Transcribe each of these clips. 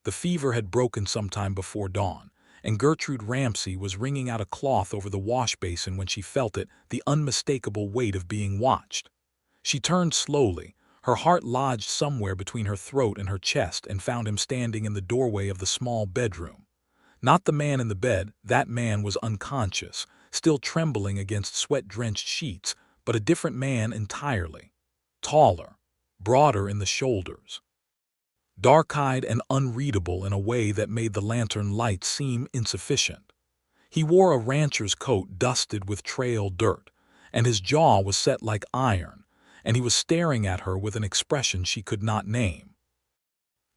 The fever had broken sometime before dawn, and Gertrude Ramsey was wringing out a cloth over the wash basin when she felt it, the unmistakable weight of being watched. She turned slowly, her heart lodged somewhere between her throat and her chest, and found him standing in the doorway of the small bedroom. Not the man in the bed, that man was unconscious, still trembling against sweat-drenched sheets, but a different man entirely. Taller, broader in the shoulders, dark-eyed and unreadable in a way that made the lantern light seem insufficient. He wore a rancher's coat dusted with trail dirt, and his jaw was set like iron, and he was staring at her with an expression she could not name.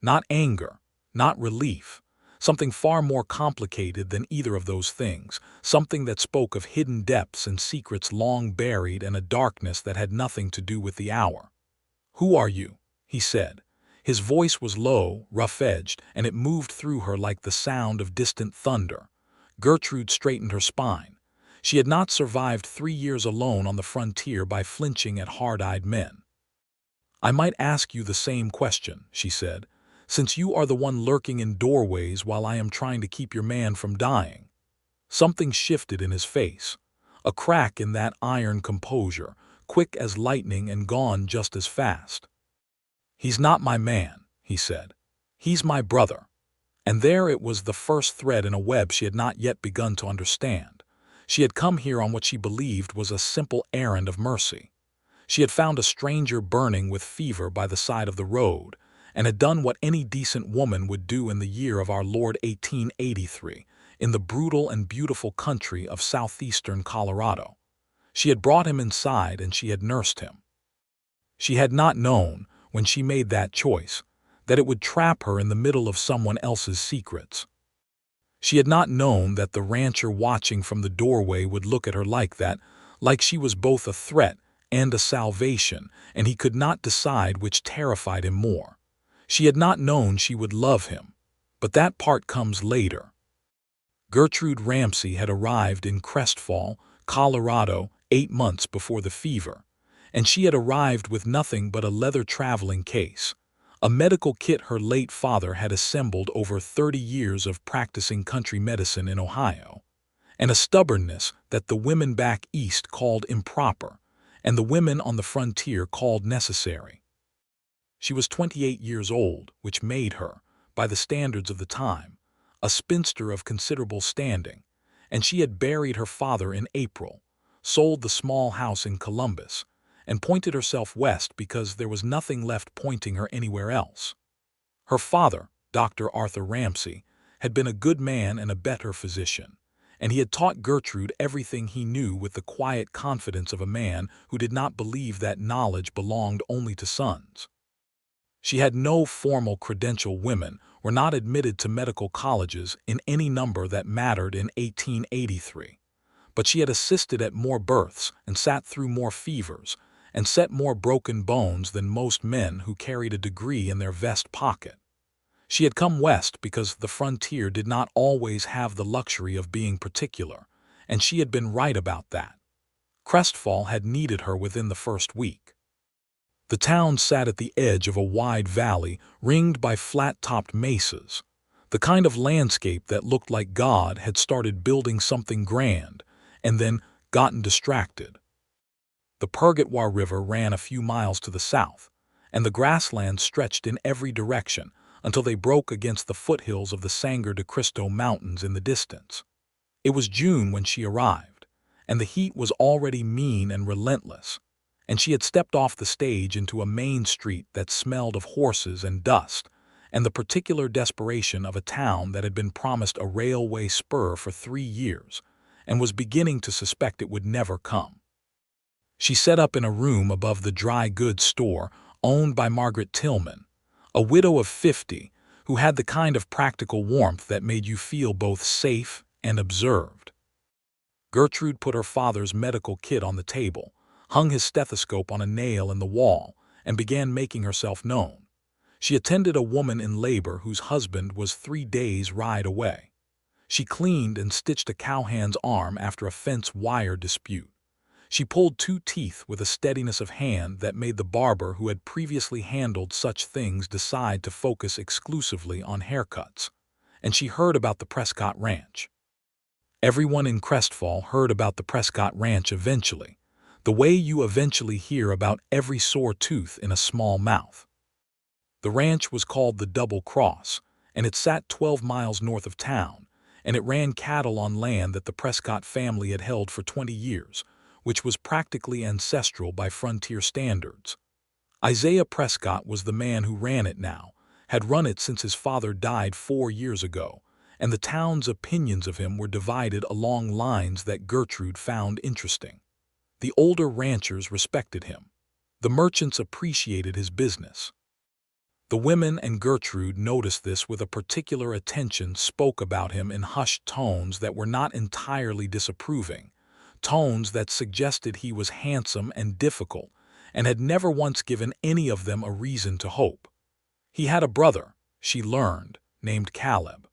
Not anger, not relief, something far more complicated than either of those things, something that spoke of hidden depths and secrets long buried and a darkness that had nothing to do with the hour. "Who are you?" he said. His voice was low, rough-edged, and it moved through her like the sound of distant thunder. Gertrude straightened her spine. She had not survived 3 years alone on the frontier by flinching at hard-eyed men. "I might ask you the same question," she said, "since you are the one lurking in doorways while I am trying to keep your man from dying." Something shifted in his face, a crack in that iron composure, quick as lightning and gone just as fast. "He's not my man," he said. "He's my brother." And there it was, the first thread in a web she had not yet begun to understand. She had come here on what she believed was a simple errand of mercy. She had found a stranger burning with fever by the side of the road, and had done what any decent woman would do in the year of our Lord 1883, in the brutal and beautiful country of southeastern Colorado. She had brought him inside and she had nursed him. She had not known, when she made that choice, that it would trap her in the middle of someone else's secrets. She had not known that the rancher watching from the doorway would look at her like that, like she was both a threat and a salvation, and he could not decide which terrified him more. She had not known she would love him, but that part comes later. Gertrude Ramsey had arrived in Crestfall, Colorado, 8 months before the fever, and she had arrived with nothing but a leather traveling case, a medical kit her late father had assembled over 30 years of practicing country medicine in Ohio, and a stubbornness that the women back east called improper, and the women on the frontier called necessary. She was 28 years old, which made her, by the standards of the time, a spinster of considerable standing, and she had buried her father in April, sold the small house in Columbus, and pointed herself west because there was nothing left pointing her anywhere else. Her father, Dr. Arthur Ramsey, had been a good man and a better physician, and he had taught Gertrude everything he knew with the quiet confidence of a man who did not believe that knowledge belonged only to sons. She had no formal credential. Women were not admitted to medical colleges in any number that mattered in 1883, but she had assisted at more births and sat through more fevers and set more broken bones than most men who carried a degree in their vest pocket. She had come west because the frontier did not always have the luxury of being particular, and she had been right about that. Crestfall had needed her within the first week. The town sat at the edge of a wide valley ringed by flat-topped mesas, the kind of landscape that looked like God had started building something grand and then gotten distracted. The Purgatoire River ran a few miles to the south, and the grasslands stretched in every direction until they broke against the foothills of the Sangre de Cristo Mountains in the distance. It was June when she arrived, and the heat was already mean and relentless, and she had stepped off the stage into a main street that smelled of horses and dust, and the particular desperation of a town that had been promised a railway spur for 3 years, and was beginning to suspect it would never come. She set up in a room above the dry goods store owned by Margaret Tillman, a widow of 50 who had the kind of practical warmth that made you feel both safe and observed. Gertrude put her father's medical kit on the table, hung his stethoscope on a nail in the wall, and began making herself known. She attended a woman in labor whose husband was 3 days' ride away. She cleaned and stitched a cowhand's arm after a fence wire dispute. She pulled 2 teeth with a steadiness of hand that made the barber who had previously handled such things decide to focus exclusively on haircuts. And she heard about the Prescott Ranch. Everyone in Crestfall heard about the Prescott Ranch eventually, the way you eventually hear about every sore tooth in a small mouth. The ranch was called the Double Cross, and it sat 12 miles north of town, and it ran cattle on land that the Prescott family had held for 20 years, which was practically ancestral by frontier standards. Isaiah Prescott was the man who ran it now, had run it since his father died 4 years ago, and the town's opinions of him were divided along lines that Gertrude found interesting. The older ranchers respected him. The merchants appreciated his business. The women and Gertrude noticed this with a particular attention, spoke about him in hushed tones that were not entirely disapproving, tones that suggested he was handsome and difficult, and had never once given any of them a reason to hope. He had a brother, she learned, named Caleb.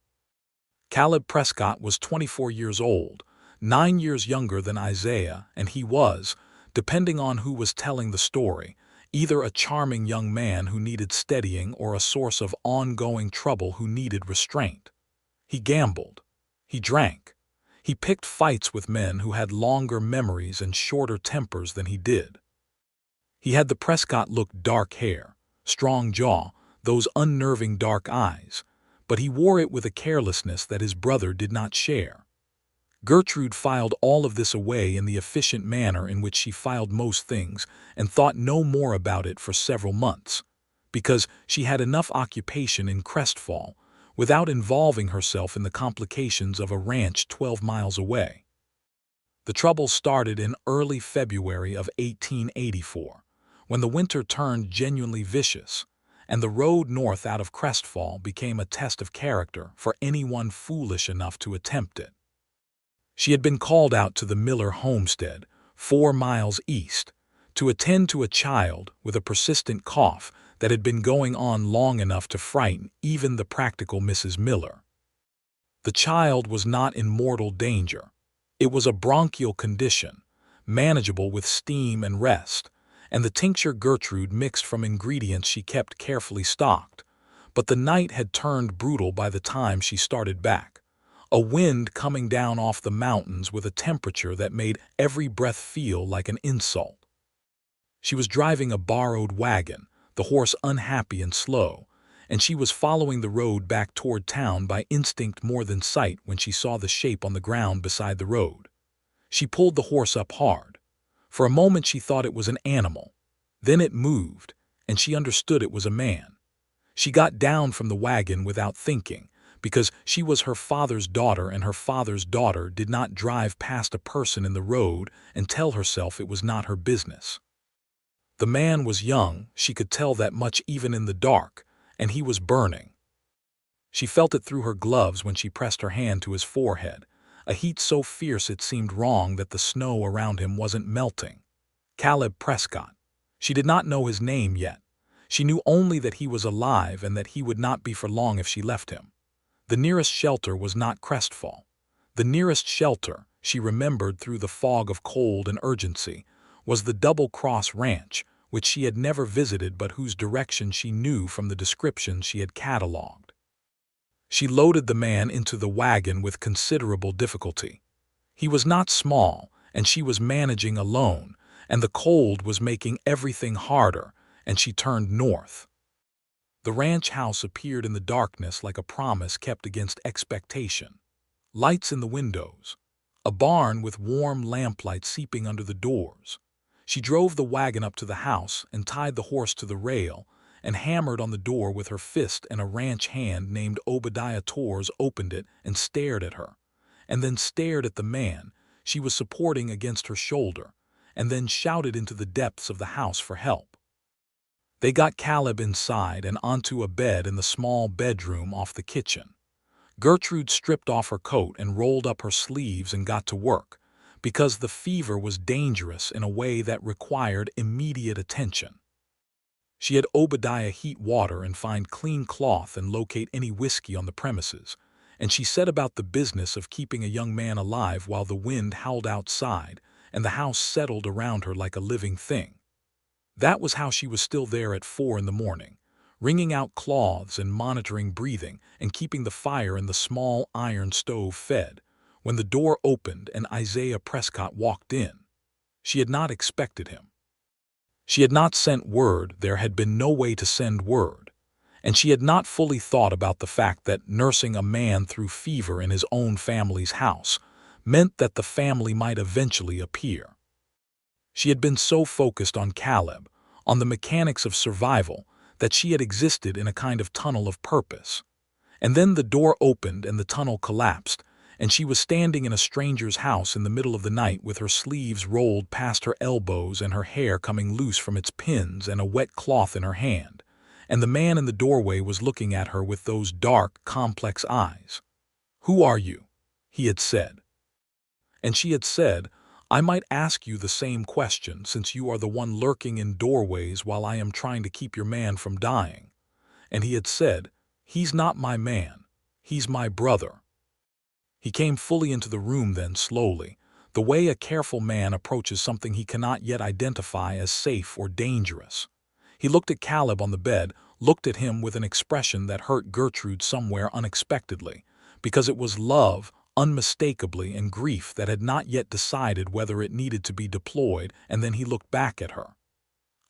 Caleb Prescott was 24 years old, 9 years younger than Isaiah, and he was, depending on who was telling the story, either a charming young man who needed steadying or a source of ongoing trouble who needed restraint. He gambled. He drank. He picked fights with men who had longer memories and shorter tempers than he did. He had the Prescott look, dark hair, strong jaw, those unnerving dark eyes, but he wore it with a carelessness that his brother did not share. Gertrude filed all of this away in the efficient manner in which she filed most things and thought no more about it for several months, because she had enough occupation in Crestfall without involving herself in the complications of a ranch 12 miles away. The trouble started in early February of 1884, when the winter turned genuinely vicious, and the road north out of Crestfall became a test of character for anyone foolish enough to attempt it. She had been called out to the Miller homestead, 4 miles east, to attend to a child with a persistent cough that had been going on long enough to frighten even the practical Mrs. Miller. The child was not in mortal danger. It was a bronchial condition, manageable with steam and rest, and the tincture Gertrude mixed from ingredients she kept carefully stocked. But the night had turned brutal by the time she started back. A wind coming down off the mountains with a temperature that made every breath feel like an insult. She was driving a borrowed wagon, the horse unhappy and slow, and she was following the road back toward town by instinct more than sight when she saw the shape on the ground beside the road. She pulled the horse up hard. For a moment she thought it was an animal. Then it moved, and she understood it was a man. She got down from the wagon without thinking, because she was her father's daughter, and her father's daughter did not drive past a person in the road and tell herself it was not her business. The man was young, she could tell that much even in the dark, and he was burning. She felt it through her gloves when she pressed her hand to his forehead, a heat so fierce it seemed wrong that the snow around him wasn't melting. Caleb Prescott. She did not know his name yet. She knew only that he was alive and that he would not be for long if she left him. The nearest shelter was not Crestfall. The nearest shelter, she remembered through the fog of cold and urgency, was the Double Cross Ranch, which she had never visited but whose direction she knew from the descriptions she had catalogued. She loaded the man into the wagon with considerable difficulty. He was not small, and she was managing alone, and the cold was making everything harder, and she turned north. The ranch house appeared in the darkness like a promise kept against expectation. Lights in the windows. A barn with warm lamplight seeping under the doors. She drove the wagon up to the house and tied the horse to the rail and hammered on the door with her fist, and a ranch hand named Obadiah Torres opened it and stared at her, and then stared at the man she was supporting against her shoulder, and then shouted into the depths of the house for help. They got Caleb inside and onto a bed in the small bedroom off the kitchen. Gertrude stripped off her coat and rolled up her sleeves and got to work, because the fever was dangerous in a way that required immediate attention. She had Obadiah heat water and find clean cloth and locate any whiskey on the premises, and she set about the business of keeping a young man alive while the wind howled outside and the house settled around her like a living thing. That was how she was still there at 4 in the morning, wringing out cloths and monitoring breathing and keeping the fire in the small iron stove fed, when the door opened and Isaiah Prescott walked in. She had not expected him. She had not sent word, there had been no way to send word, and she had not fully thought about the fact that nursing a man through fever in his own family's house meant that the family might eventually appear. She had been so focused on Caleb, on the mechanics of survival, that she had existed in a kind of tunnel of purpose. And then the door opened and the tunnel collapsed, and she was standing in a stranger's house in the middle of the night with her sleeves rolled past her elbows and her hair coming loose from its pins and a wet cloth in her hand. And the man in the doorway was looking at her with those dark, complex eyes. "Who are you?" he had said. And she had said, "I might ask you the same question since you are the one lurking in doorways while I am trying to keep your man from dying." And he had said, "He's not my man. He's my brother." He came fully into the room then, slowly, the way a careful man approaches something he cannot yet identify as safe or dangerous. He looked at Caleb on the bed, looked at him with an expression that hurt Gertrude somewhere unexpectedly, because it was love, unmistakably, and grief that had not yet decided whether it needed to be deployed, and then he looked back at her.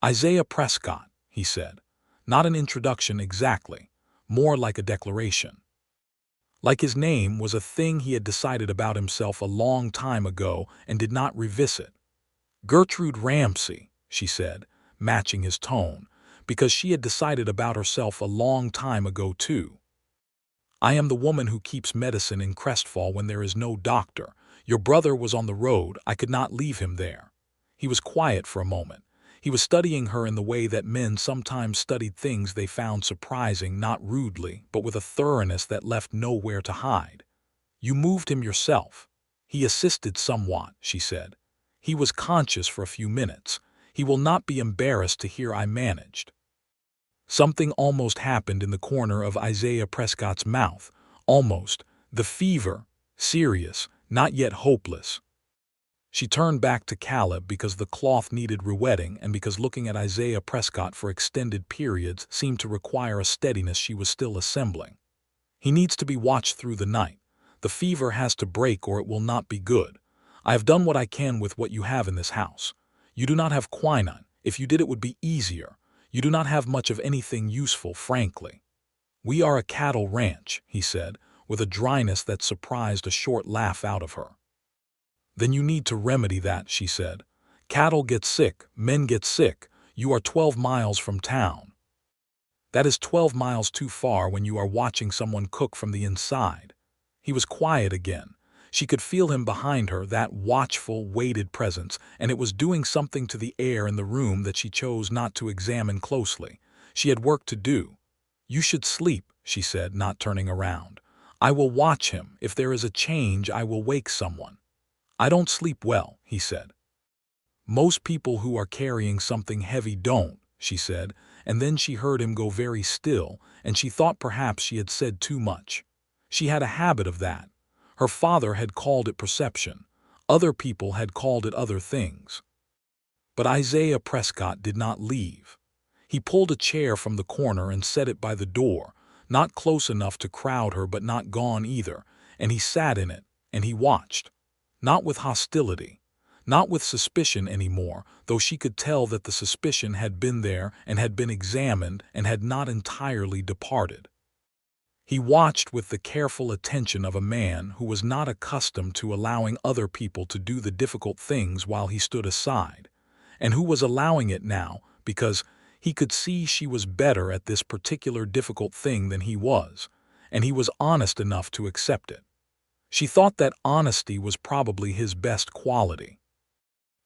"Isaiah Prescott," he said. Not an introduction exactly, more like a declaration. Like his name was a thing he had decided about himself a long time ago and did not revisit. "Gertrude Ramsey," she said, matching his tone, because she had decided about herself a long time ago too. "I am the woman who keeps medicine in Crestfall when there is no doctor. Your brother was on the road, I could not leave him there." He was quiet for a moment. He was studying her in the way that men sometimes studied things they found surprising, not rudely, but with a thoroughness that left nowhere to hide. "You moved him yourself." "He assisted somewhat," she said. "He was conscious for a few minutes. He will not be embarrassed to hear I managed." Something almost happened in the corner of Isaiah Prescott's mouth. Almost. The fever. Serious, not yet hopeless. She turned back to Caleb because the cloth needed rewetting and because looking at Isaiah Prescott for extended periods seemed to require a steadiness she was still assembling. "He needs to be watched through the night. The fever has to break or it will not be good. I have done what I can with what you have in this house. You do not have quinine. If you did, it would be easier. You do not have much of anything useful, frankly." "We are a cattle ranch," he said, with a dryness that surprised a short laugh out of her. "Then you need to remedy that," she said. "Cattle get sick, men get sick. You are 12 miles from town. That is 12 miles too far when you are watching someone cook from the inside." He was quiet again. She could feel him behind her, that watchful, weighted presence, and it was doing something to the air in the room that she chose not to examine closely. She had work to do. "You should sleep," she said, not turning around. "I will watch him. If there is a change, I will wake someone." "I don't sleep well," he said. "Most people who are carrying something heavy don't," she said, and then she heard him go very still, and she thought perhaps she had said too much. She had a habit of that. Her father had called it perception. Other people had called it other things. But Isaiah Prescott did not leave. He pulled a chair from the corner and set it by the door, not close enough to crowd her but not gone either, and he sat in it, and he watched. Not with hostility, not with suspicion anymore, though she could tell that the suspicion had been there and had been examined and had not entirely departed. He watched with the careful attention of a man who was not accustomed to allowing other people to do the difficult things while he stood aside, and who was allowing it now because he could see she was better at this particular difficult thing than he was, and he was honest enough to accept it. She thought that honesty was probably his best quality.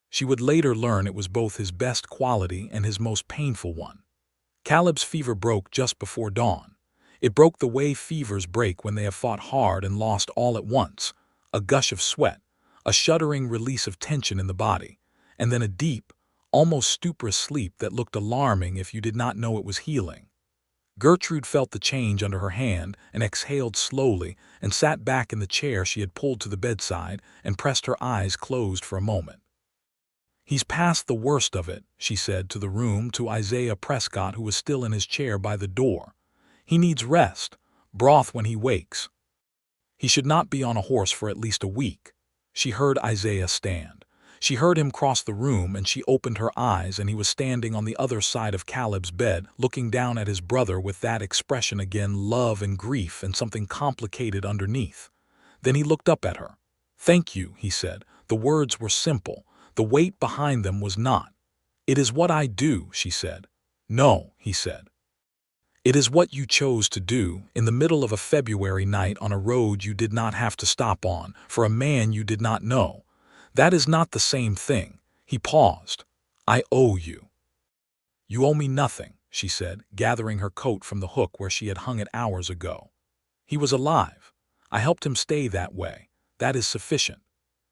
She would later learn it was both his best quality and his most painful one. Caleb's fever broke just before dawn. It broke the way fevers break when they have fought hard and lost all at once. A gush of sweat, a shuddering release of tension in the body, and then a deep, almost stuporous sleep that looked alarming if you did not know it was healing. Gertrude felt the change under her hand and exhaled slowly and sat back in the chair she had pulled to the bedside and pressed her eyes closed for a moment. "He's past the worst of it," she said to Isaiah Prescott, who was still in his chair by the door. "He needs rest, broth when he wakes. He should not be on a horse for at least a week." She heard Isaiah stand. She heard him cross the room, and she opened her eyes, and he was standing on the other side of Caleb's bed, looking down at his brother with that expression again, love and grief and something complicated underneath. Then he looked up at her. "Thank you," he said. The words were simple. The weight behind them was not. "It is what I do," she said. "No," he said. "It is what you chose to do, in the middle of a February night on a road you did not have to stop on, for a man you did not know. That is not the same thing." He paused. "I owe you." "You owe me nothing," she said, gathering her coat from the hook where she had hung it hours ago. "He was alive. I helped him stay that way. That is sufficient."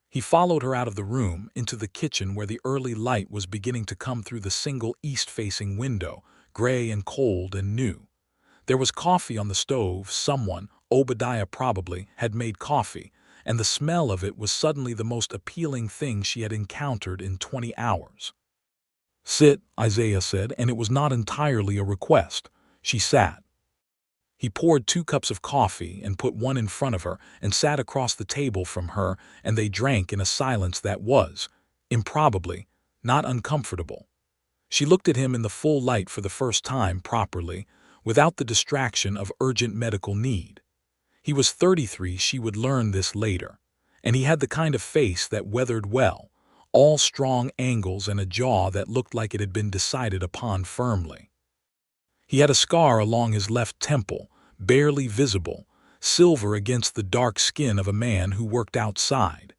He followed her out of the room, into the kitchen where the early light was beginning to come through the single east-facing window, gray and cold and new. There was coffee on the stove. Someone, Obadiah probably, had made coffee, and the smell of it was suddenly the most appealing thing she had encountered in 20 hours. "Sit," Isaiah said, and it was not entirely a request. She sat. He poured 2 cups of coffee and put one in front of her and sat across the table from her, and they drank in a silence that was, improbably, not uncomfortable. She looked at him in the full light for the first time properly, without the distraction of urgent medical need. He was 33, she would learn this later, and he had the kind of face that weathered well, all strong angles and a jaw that looked like it had been decided upon firmly. He had a scar along his left temple, barely visible, silver against the dark skin of a man who worked outside.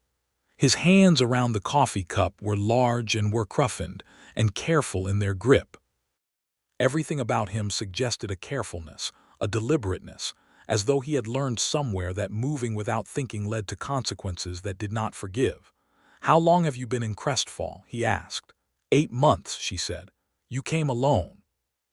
His hands around the coffee cup were large and were cruffined and careful in their grip. Everything about him suggested a carefulness, a deliberateness, as though he had learned somewhere that moving without thinking led to consequences that did not forgive. "How long have you been in Crestfall?" he asked. 8 months, she said. "You came alone?"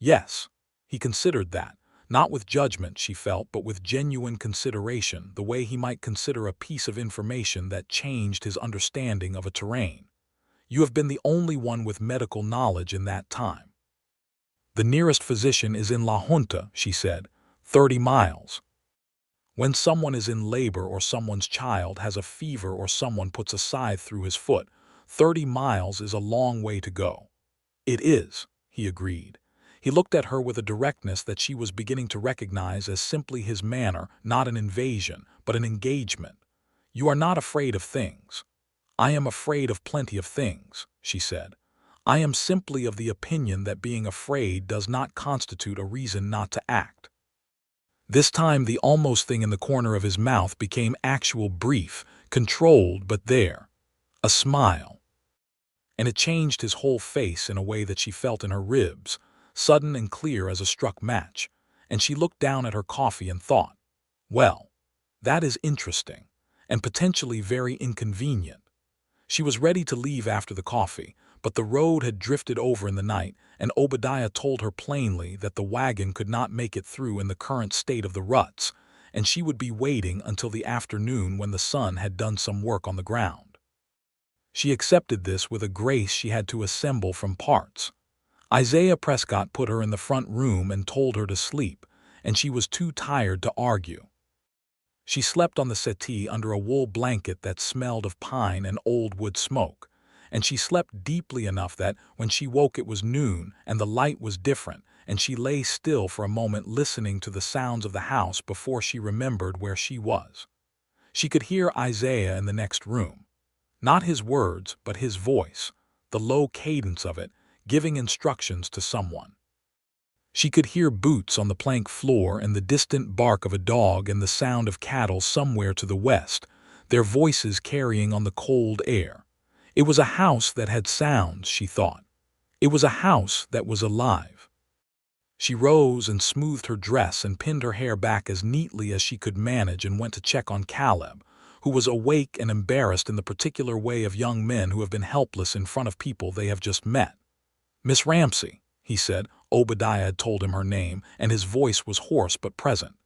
"Yes." He considered that, not with judgment, she felt, but with genuine consideration, the way he might consider a piece of information that changed his understanding of a terrain. "You have been the only one with medical knowledge in that time." "The nearest physician is in La Junta," she said, 30 miles. When someone is in labor or someone's child has a fever or someone puts a scythe through his foot, 30 miles is a long way to go. "It is," he agreed. He looked at her with a directness that she was beginning to recognize as simply his manner, not an invasion, but an engagement. "You are not afraid of things." "I am afraid of plenty of things," she said. "I am simply of the opinion that being afraid does not constitute a reason not to act." This time the almost thing in the corner of his mouth became actual, brief, controlled, but there. A smile. And it changed his whole face in a way that she felt in her ribs, sudden and clear as a struck match, and she looked down at her coffee and thought, "Well, that is interesting, and potentially very inconvenient." She was ready to leave after the coffee, but the road had drifted over in the night, and Obadiah told her plainly that the wagon could not make it through in the current state of the ruts, and she would be waiting until the afternoon when the sun had done some work on the ground. She accepted this with a grace she had to assemble from parts. Isaiah Prescott put her in the front room and told her to sleep, and she was too tired to argue. She slept on the settee under a wool blanket that smelled of pine and old wood smoke, and she slept deeply enough that, when she woke, it was noon and the light was different, and she lay still for a moment listening to the sounds of the house before she remembered where she was. She could hear Isaiah in the next room. Not his words, but his voice, the low cadence of it, giving instructions to someone. She could hear boots on the plank floor and the distant bark of a dog and the sound of cattle somewhere to the west, their voices carrying on the cold air. It was a house that had sounds, she thought. It was a house that was alive. She rose and smoothed her dress and pinned her hair back as neatly as she could manage and went to check on Caleb, who was awake and embarrassed in the particular way of young men who have been helpless in front of people they have just met. "Miss Ramsey," he said. Obadiah had told him her name, and his voice was hoarse but present.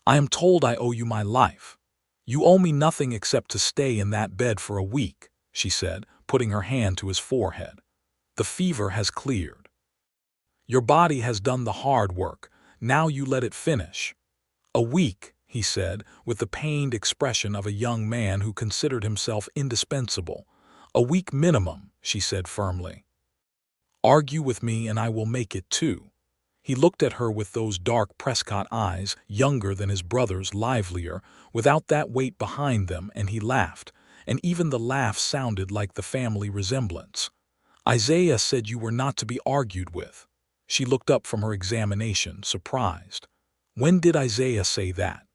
"I am told I owe you my life." "You owe me nothing except to stay in that bed for a week," she said, putting her hand to his forehead. "The fever has cleared. Your body has done the hard work. Now you let it finish." "A week," he said, with the pained expression of a young man who considered himself indispensable. "A week minimum," she said firmly. "Argue with me and I will make it 2. He looked at her with those dark Prescott eyes, younger than his brother's, livelier, without that weight behind them, and he laughed, and even the laugh sounded like the family resemblance. "Isaiah said you were not to be argued with." She looked up from her examination, surprised. "When did Isaiah say that?"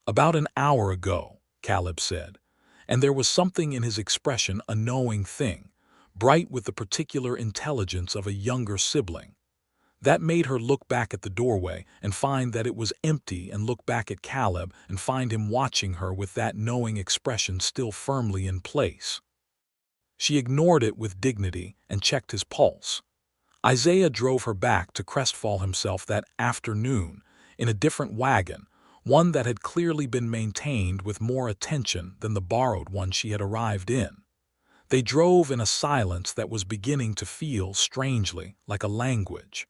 "About an hour ago," Caleb said, and there was something in his expression, a knowing thing, bright with the particular intelligence of a younger sibling. That made her look back at the doorway and find that it was empty, and look back at Caleb and find him watching her with that knowing expression still firmly in place. She ignored it with dignity and checked his pulse. Isaiah drove her back to Crestfall himself that afternoon in a different wagon, one that had clearly been maintained with more attention than the borrowed one she had arrived in. They drove in a silence that was beginning to feel strangely like a language.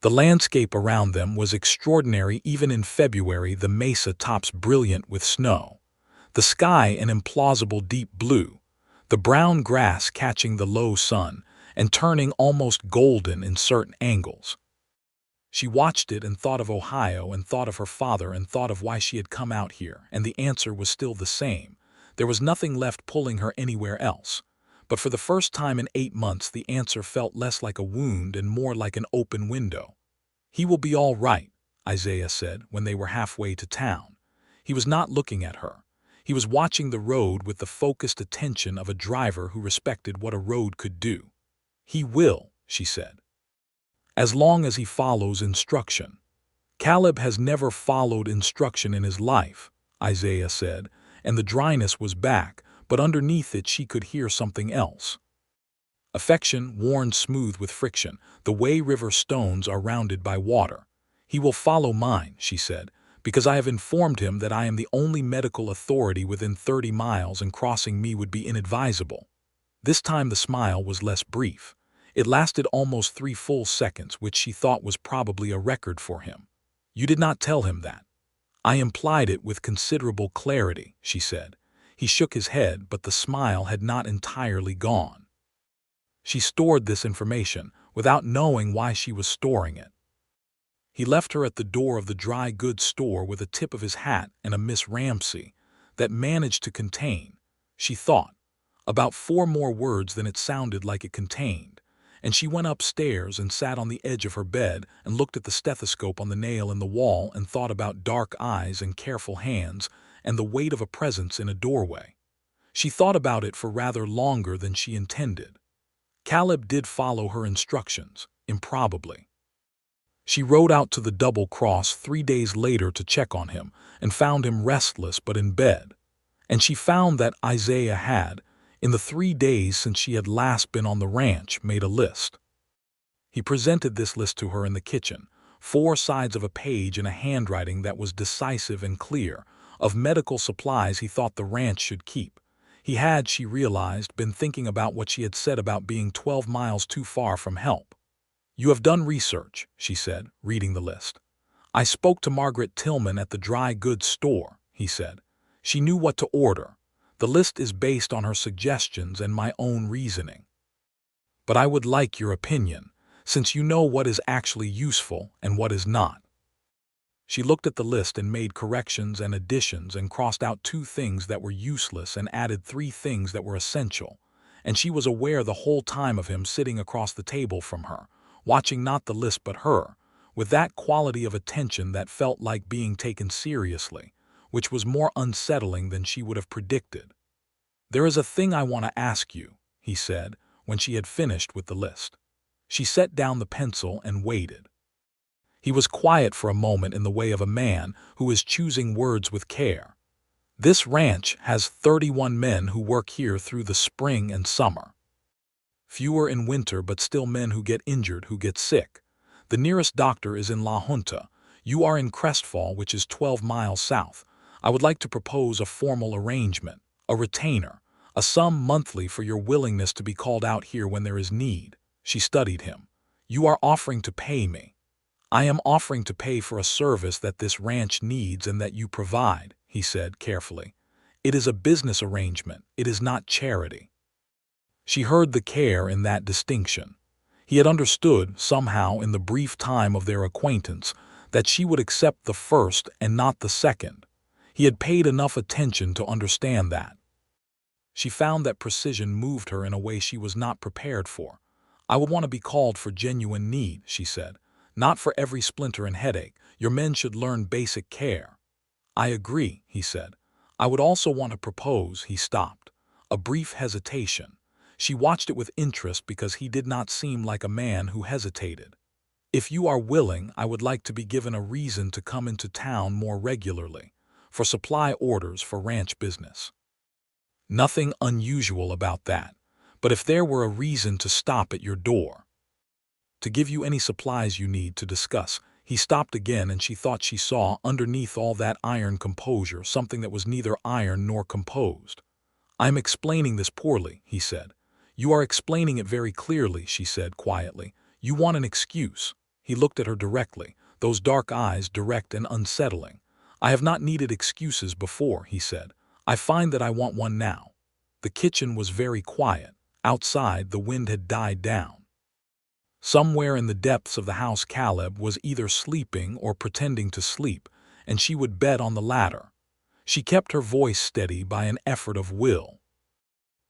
The landscape around them was extraordinary even in February, the mesa tops brilliant with snow, the sky an implausible deep blue, the brown grass catching the low sun and turning almost golden in certain angles. She watched it and thought of Ohio and thought of her father and thought of why she had come out here, and the answer was still the same. There was nothing left pulling her anywhere else. But for the first time in 8 months the answer felt less like a wound and more like an open window. "He will be all right," Isaiah said when they were halfway to town. He was not looking at her. He was watching the road with the focused attention of a driver who respected what a road could do. "He will," she said, "as long as he follows instruction." "Caleb has never followed instruction in his life," Isaiah said, and the dryness was back, but underneath it she could hear something else. Affection worn smooth with friction, the way river stones are rounded by water. "He will follow mine," she said, "because I have informed him that I am the only medical authority within 30 miles and crossing me would be inadvisable." This time the smile was less brief. It lasted almost 3 full seconds, which she thought was probably a record for him. "You did not tell him that." "I implied it with considerable clarity," she said. He shook his head, but the smile had not entirely gone. She stored this information without knowing why she was storing it. He left her at the door of the dry goods store with a tip of his hat and a Miss Ramsey that managed to contain, she thought, about 4 more words than it sounded like it contained, and she went upstairs and sat on the edge of her bed and looked at the stethoscope on the nail in the wall and thought about dark eyes and careful hands and the weight of a presence in a doorway. She thought about it for rather longer than she intended. Caleb did follow her instructions, improbably. She rode out to the Double Cross 3 days later to check on him and found him restless but in bed. And she found that Isaiah had, in the 3 days since she had last been on the ranch, made a list. He presented this list to her in the kitchen, 4 sides of a page in a handwriting that was decisive and clear, of medical supplies he thought the ranch should keep. He had, she realized, been thinking about what she had said about being 12 miles too far from help. "You have done research," she said, reading the list. "I spoke to Margaret Tillman at the dry goods store," he said. "She knew what to order. The list is based on her suggestions and my own reasoning. But I would like your opinion, since you know what is actually useful and what is not." She looked at the list and made corrections and additions and crossed out 2 things that were useless and added 3 things that were essential, and she was aware the whole time of him sitting across the table from her, watching not the list but her, with that quality of attention that felt like being taken seriously, which was more unsettling than she would have predicted. "There is a thing I want to ask you," he said, when she had finished with the list. She set down the pencil and waited. He was quiet for a moment in the way of a man who is choosing words with care. "This ranch has 31 men who work here through the spring and summer. Fewer in winter, but still men who get injured, who get sick. The nearest doctor is in La Junta. You are in Crestfall, which is 12 miles south. I would like to propose a formal arrangement, a retainer, A sum monthly for your willingness to be called out here when there is need. She studied him. You are offering to pay me. I am offering to pay for a service that this ranch needs and that you provide, he said carefully. It is a business arrangement. It is not charity. She heard the care in that distinction. He had understood, somehow in the brief time of their acquaintance, that she would accept the first and not the second. He had paid enough attention to understand that. She found that precision moved her in a way she was not prepared for. I would want to be called for genuine need, she said. Not for every splinter and headache. Your men should learn basic care. I agree, he said. I would also want to propose, he stopped. A brief hesitation. She watched it with interest because he did not seem like a man who hesitated. If you are willing, I would like to be given a reason to come into town more regularly, for supply orders for ranch business. Nothing unusual about that, but if there were a reason to stop at your door, to give you any supplies you need to discuss. He stopped again, and she thought she saw, underneath all that iron composure, something that was neither iron nor composed. I am explaining this poorly, he said. You are explaining it very clearly, she said quietly. You want an excuse. He looked at her directly, those dark eyes direct and unsettling. I have not needed excuses before, he said. I find that I want one now. The kitchen was very quiet. Outside, the wind had died down. Somewhere in the depths of the house Caleb was either sleeping or pretending to sleep, and she would bet on the latter. She kept her voice steady by an effort of will.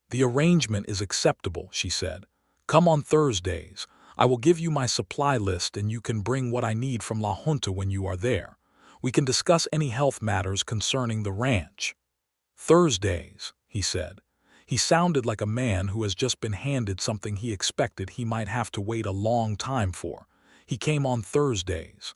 The arrangement is acceptable, she said. Come on Thursdays. I will give you my supply list and you can bring what I need from La Junta when you are there. We can discuss any health matters concerning the ranch. Thursdays, he said. He sounded like a man who has just been handed something he expected he might have to wait a long time for. He came on Thursdays.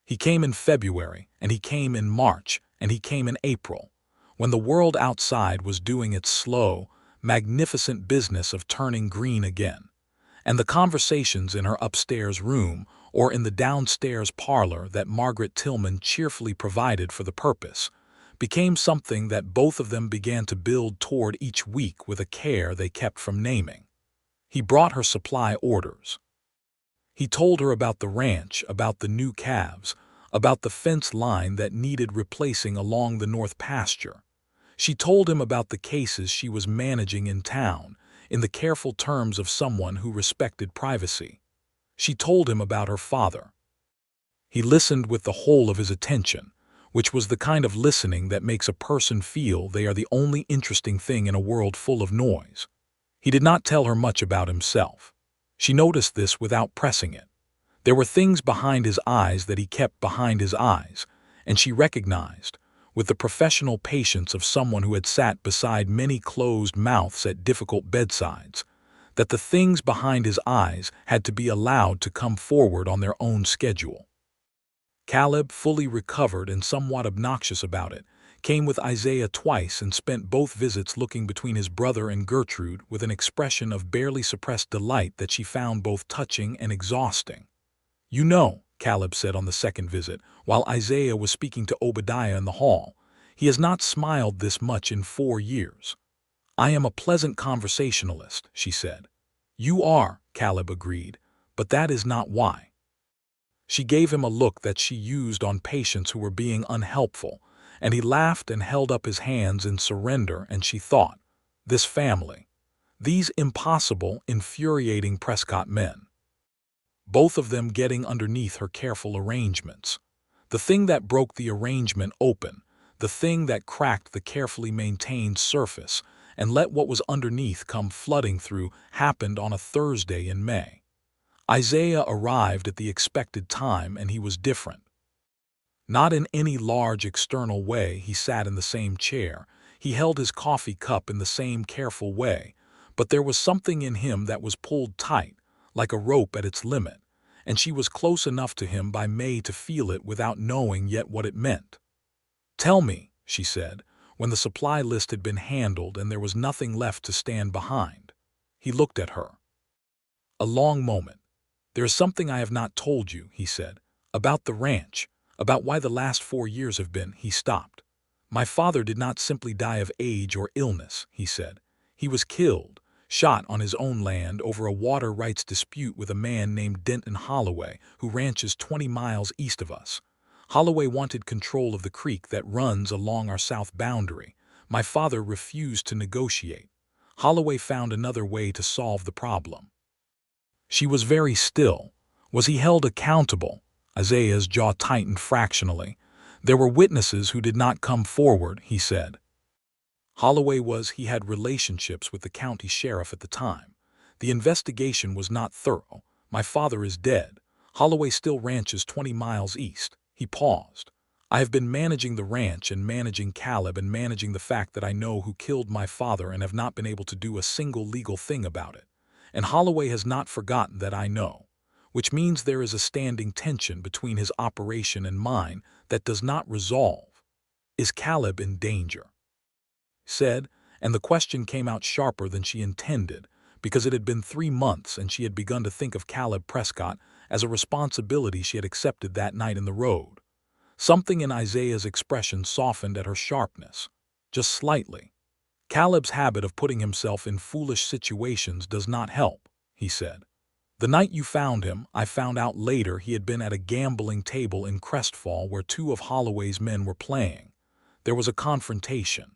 He came in February, and he came in March, and he came in April, when the world outside was doing its slow, magnificent business of turning green again, and the conversations in her upstairs room or in the downstairs parlor that Margaret Tillman cheerfully provided for the purpose became something that both of them began to build toward each week with a care they kept from naming. He brought her supply orders. He told her about the ranch, about the new calves, about the fence line that needed replacing along the north pasture. She told him about the cases she was managing in town, in the careful terms of someone who respected privacy. She told him about her father. He listened with the whole of his attention, which was the kind of listening that makes a person feel they are the only interesting thing in a world full of noise. He did not tell her much about himself. She noticed this without pressing it. There were things behind his eyes that he kept behind his eyes, and she recognized, with the professional patience of someone who had sat beside many closed mouths at difficult bedsides, that the things behind his eyes had to be allowed to come forward on their own schedule. Caleb, fully recovered and somewhat obnoxious about it, came with Isaiah twice and spent both visits looking between his brother and Gertrude with an expression of barely suppressed delight that she found both touching and exhausting. You know, Caleb said on the second visit, while Isaiah was speaking to Obadiah in the hall, he has not smiled this much in 4 years. I am a pleasant conversationalist, she said. You are, Caleb agreed, but that is not why. She gave him a look that she used on patients who were being unhelpful, and he laughed and held up his hands in surrender, and she thought, this family, these impossible, infuriating Prescott men, both of them getting underneath her careful arrangements. The thing that broke the arrangement open, the thing that cracked the carefully maintained surface and let what was underneath come flooding through, happened on a Thursday in May. Isaiah arrived at the expected time, and he was different. Not in any large external way. He sat in the same chair. He held his coffee cup in the same careful way, but there was something in him that was pulled tight, like a rope at its limit, and she was close enough to him by May to feel it without knowing yet what it meant. Tell me, she said, when the supply list had been handled and there was nothing left to stand behind. He looked at her. A long moment. There is something I have not told you, he said, about the ranch, about why the last 4 years have been. He stopped. My father did not simply die of age or illness, he said. He was killed, shot on his own land over a water rights dispute with a man named Denton Holloway, who ranches 20 miles east of us. Holloway wanted control of the creek that runs along our south boundary. My father refused to negotiate. Holloway found another way to solve the problem. She was very still. Was he held accountable? Isaiah's jaw tightened fractionally. There were witnesses who did not come forward, he said. He had relationships with the county sheriff at the time. The investigation was not thorough. My father is dead. Holloway still ranches 20 miles east. He paused. I have been managing the ranch and managing Caleb and managing the fact that I know who killed my father and have not been able to do a single legal thing about it. And Holloway has not forgotten that I know, which means there is a standing tension between his operation and mine that does not resolve. Is Caleb in danger? Said, and the question came out sharper than she intended, because it had been 3 months and she had begun to think of Caleb Prescott as a responsibility she had accepted that night in the road. Something in Isaiah's expression softened at her sharpness, just slightly. Caleb's habit of putting himself in foolish situations does not help, he said. The night you found him, I found out later he had been at a gambling table in Crestfall where 2 of Holloway's men were playing. There was a confrontation.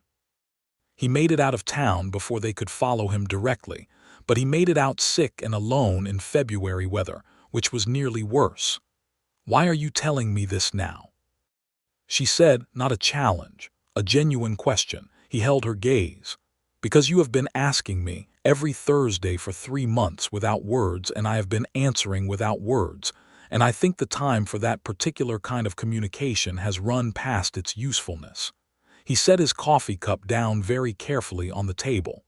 He made it out of town before they could follow him directly, but he made it out sick and alone in February weather, which was nearly worse. Why are you telling me this now? She said, not a challenge, a genuine question. He held her gaze. Because you have been asking me every Thursday for 3 months without words, and I have been answering without words, and I think the time for that particular kind of communication has run past its usefulness. He set his coffee cup down very carefully on the table.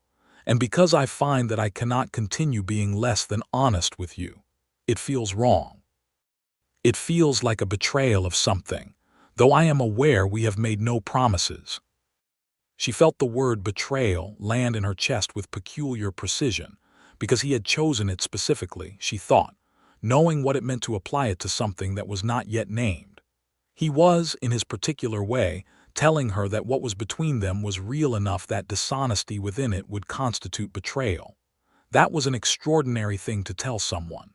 And because I find that I cannot continue being less than honest with you, it feels wrong. It feels like a betrayal of something, though I am aware we have made no promises. She felt the word betrayal land in her chest with peculiar precision, because he had chosen it specifically, she thought, knowing what it meant to apply it to something that was not yet named. He was, in his particular way, telling her that what was between them was real enough that dishonesty within it would constitute betrayal. That was an extraordinary thing to tell someone.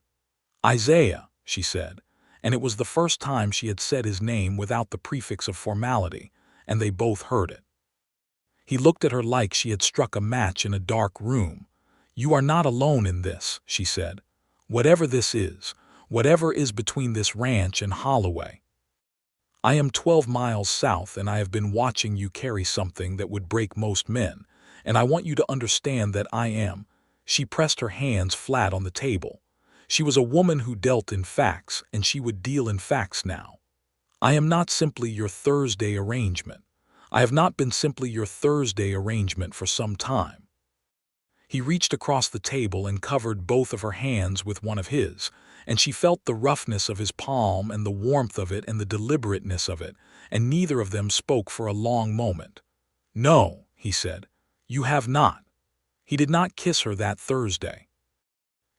Isaiah, she said, and it was the first time she had said his name without the prefix of formality, and they both heard it. He looked at her like she had struck a match in a dark room. You are not alone in this, she said. Whatever this is, whatever is between this ranch and Holloway. I am 12 miles south and I have been watching you carry something that would break most men, and I want you to understand that I am. She pressed her hands flat on the table. She was a woman who dealt in facts, and she would deal in facts now. I am not simply your Thursday arrangement. I have not been simply your Thursday arrangement for some time. He reached across the table and covered both of her hands with one of his, and she felt the roughness of his palm and the warmth of it and the deliberateness of it, and neither of them spoke for a long moment. No, he said, you have not. He did not kiss her that Thursday.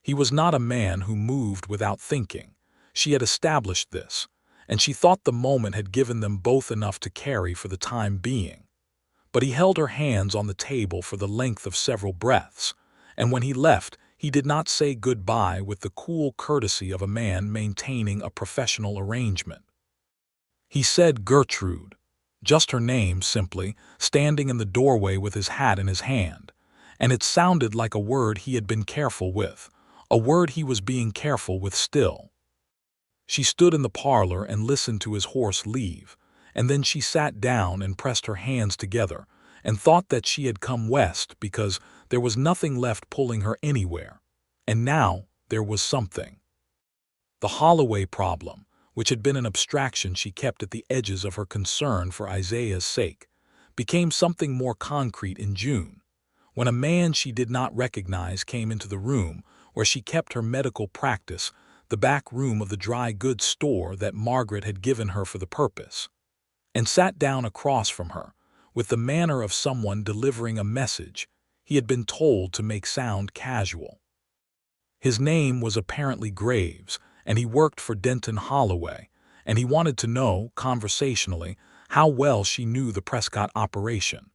He was not a man who moved without thinking. She had established this, and she thought the moment had given them both enough to carry for the time being. But he held her hands on the table for the length of several breaths, and when he left, he did not say goodbye with the cool courtesy of a man maintaining a professional arrangement. He said Gertrude, just her name simply, standing in the doorway with his hat in his hand, and it sounded like a word he had been careful with, a word he was being careful with still. She stood in the parlor and listened to his horse leave, and then she sat down and pressed her hands together and thought that she had come west because there was nothing left pulling her anywhere, and now there was something. The Holloway problem, which had been an abstraction she kept at the edges of her concern for Isaiah's sake, became something more concrete in June, when a man she did not recognize came into the room where she kept her medical practice, the back room of the dry goods store that Margaret had given her for the purpose, and sat down across from her, with the manner of someone delivering a message he had been told to make sound casual. His name was apparently Graves, and he worked for Denton Holloway, and he wanted to know, conversationally, how well she knew the Prescott operation,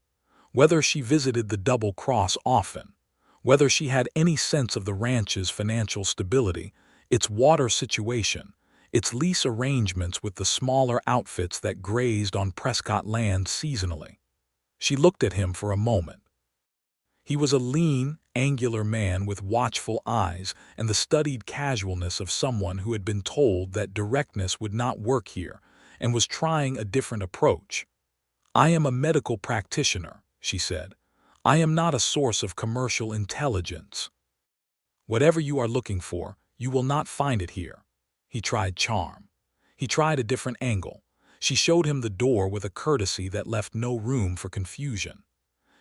whether she visited the Double Cross often, whether she had any sense of the ranch's financial stability, its water situation, its lease arrangements with the smaller outfits that grazed on Prescott land seasonally. She looked at him for a moment. He was a lean, angular man with watchful eyes and the studied casualness of someone who had been told that directness would not work here and was trying a different approach. "I am a medical practitioner," she said. "I am not a source of commercial intelligence. Whatever you are looking for, you will not find it here." He tried charm. He tried a different angle. She showed him the door with a courtesy that left no room for confusion.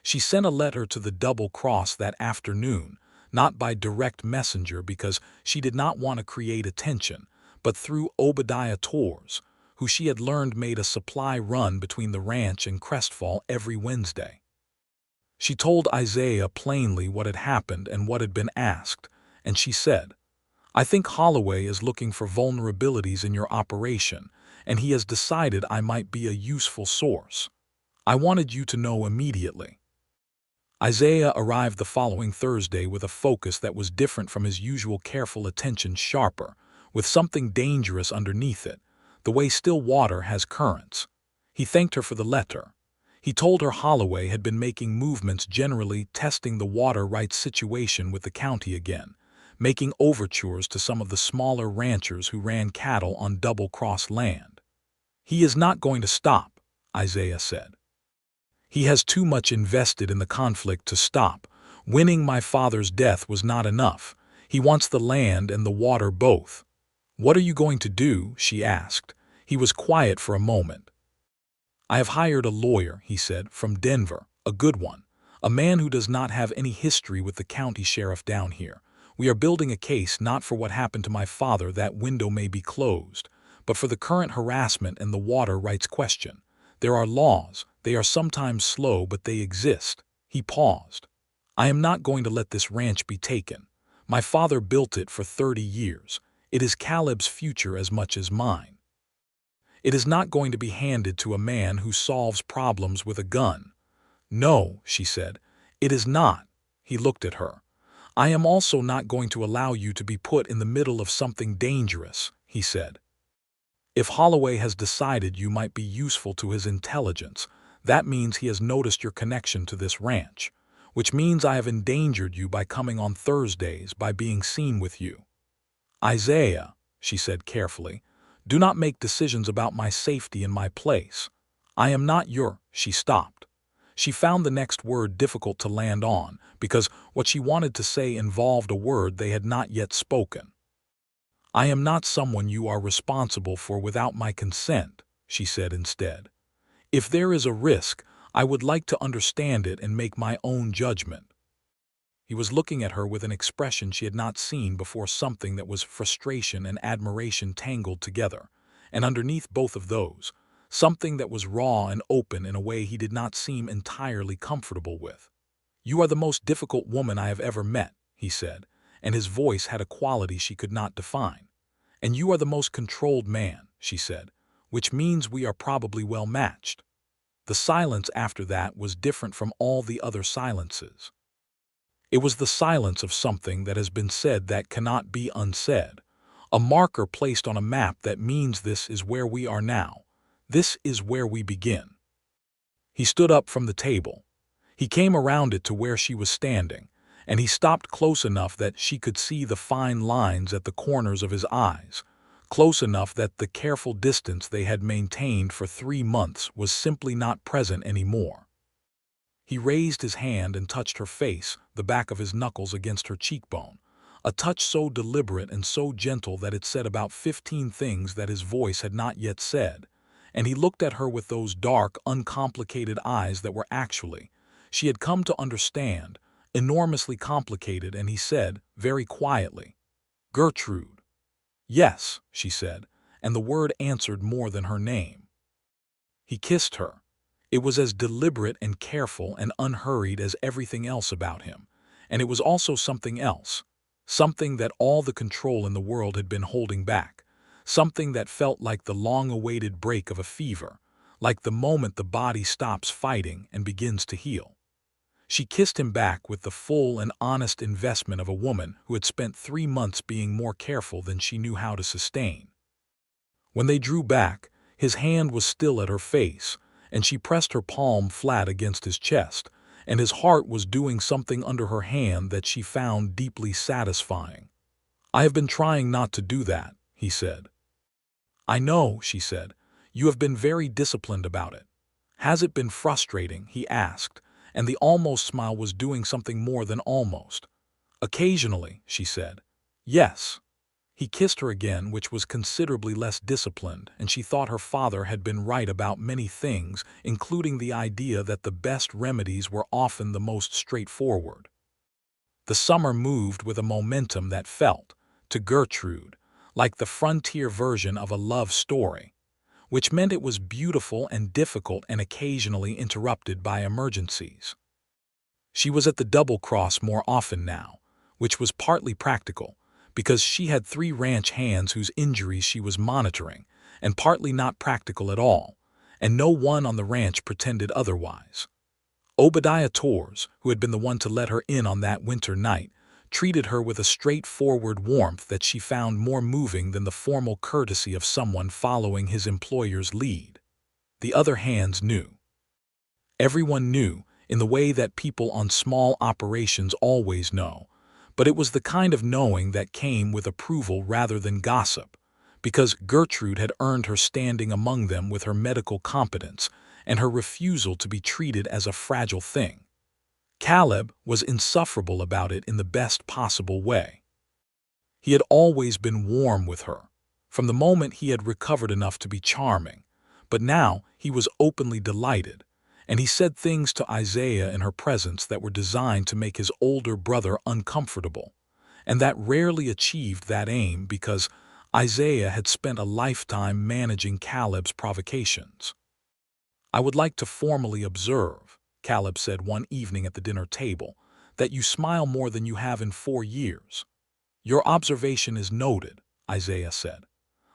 She sent a letter to the Double Cross that afternoon, not by direct messenger because she did not want to create attention, but through Obadiah Torres, who she had learned made a supply run between the ranch and Crestfall every Wednesday. She told Isaiah plainly what had happened and what had been asked, and she said, "I think Holloway is looking for vulnerabilities in your operation, and he has decided I might be a useful source. I wanted you to know immediately." Isaiah arrived the following Thursday with a focus that was different from his usual careful attention, sharper, with something dangerous underneath it, the way still water has currents. He thanked her for the letter. He told her Holloway had been making movements generally testing the water rights situation with the county again, making overtures to some of the smaller ranchers who ran cattle on Double Cross land. "He is not going to stop," Isaiah said. "He has too much invested in the conflict to stop. Winning my father's death was not enough. He wants the land and the water both." "What are you going to do?" she asked. He was quiet for a moment. "I have hired a lawyer," he said, "from Denver, a good one, a man who does not have any history with the county sheriff down here. We are building a case not for what happened to my father, that window may be closed, but for the current harassment and the water rights question. There are laws, they are sometimes slow, but they exist." He paused. "I am not going to let this ranch be taken. My father built it for 30 years. It is Caleb's future as much as mine. It is not going to be handed to a man who solves problems with a gun." "No," she said, "it is not." He looked at her. "I am also not going to allow you to be put in the middle of something dangerous," he said. "If Holloway has decided you might be useful to his intelligence, that means he has noticed your connection to this ranch, which means I have endangered you by coming on Thursdays, by being seen with you." "Isaiah," she said carefully, "do not make decisions about my safety in my place. I am not your—" She stopped. She found the next word difficult to land on because what she wanted to say involved a word they had not yet spoken. "I am not someone you are responsible for without my consent," she said instead. "If there is a risk, I would like to understand it and make my own judgment." He was looking at her with an expression she had not seen before, something that was frustration and admiration tangled together, and underneath both of those, something that was raw and open in a way he did not seem entirely comfortable with. "You are the most difficult woman I have ever met," he said, and his voice had a quality she could not define. "And you are the most controlled man," she said, "which means we are probably well matched." The silence after that was different from all the other silences. It was the silence of something that has been said that cannot be unsaid, a marker placed on a map that means this is where we are now. This is where we begin. He stood up from the table. He came around it to where she was standing, and he stopped close enough that she could see the fine lines at the corners of his eyes, close enough that the careful distance they had maintained for 3 months was simply not present anymore. He raised his hand and touched her face, the back of his knuckles against her cheekbone, a touch so deliberate and so gentle that it said about 15 things that his voice had not yet said, and he looked at her with those dark, uncomplicated eyes that were actually, she had come to understand, enormously complicated, and he said, very quietly, "Gertrude." "Yes," she said, and the word answered more than her name. He kissed her. It was as deliberate and careful and unhurried as everything else about him, and it was also something else, something that all the control in the world had been holding back, something that felt like the long-awaited break of a fever, like the moment the body stops fighting and begins to heal. She kissed him back with the full and honest investment of a woman who had spent 3 months being more careful than she knew how to sustain. When they drew back, his hand was still at her face, and she pressed her palm flat against his chest, and his heart was doing something under her hand that she found deeply satisfying. "I have been trying not to do that," he said. "I know," she said. "You have been very disciplined about it." "Has it been frustrating?" he asked, and the almost smile was doing something more than almost. "Occasionally," she said. "Yes." He kissed her again, which was considerably less disciplined, and she thought her father had been right about many things, including the idea that the best remedies were often the most straightforward. The summer moved with a momentum that felt, to Gertrude, like the frontier version of a love story, which meant it was beautiful and difficult and occasionally interrupted by emergencies. She was at the double cross more often now, which was partly practical, because she had 3 ranch hands whose injuries she was monitoring, and partly not practical at all, and no one on the ranch pretended otherwise. Obadiah Torres, who had been the one to let her in on that winter night, treated her with a straightforward warmth that she found more moving than the formal courtesy of someone following his employer's lead. The other hands knew. Everyone knew, in the way that people on small operations always know, but it was the kind of knowing that came with approval rather than gossip, because Gertrude had earned her standing among them with her medical competence and her refusal to be treated as a fragile thing. Caleb was insufferable about it in the best possible way. He had always been warm with her, from the moment he had recovered enough to be charming, but now he was openly delighted, and he said things to Isaiah in her presence that were designed to make his older brother uncomfortable, and that rarely achieved that aim because Isaiah had spent a lifetime managing Caleb's provocations. "I would like to formally observe," Caleb said one evening at the dinner table, "that you smile more than you have in 4 years. "Your observation is noted," Isaiah said.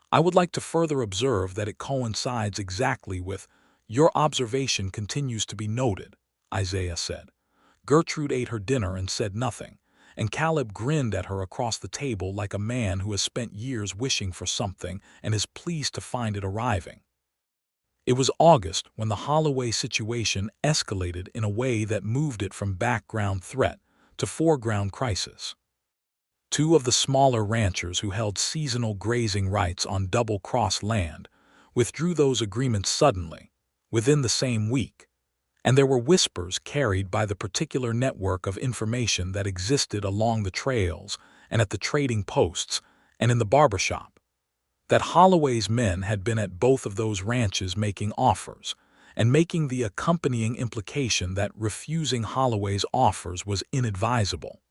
"I would like to further observe that it coincides exactly with your observation continues to be noted," Isaiah said. Gertrude ate her dinner and said nothing, and Caleb grinned at her across the table like a man who has spent years wishing for something and is pleased to find it arriving. It was August when the Holloway situation escalated in a way that moved it from background threat to foreground crisis. 2 of the smaller ranchers who held seasonal grazing rights on double-cross land withdrew those agreements suddenly, within the same week, and there were whispers carried by the particular network of information that existed along the trails and at the trading posts and in the barbershop, that Holloway's men had been at both of those ranches making offers, and making the accompanying implication that refusing Holloway's offers was inadvisable.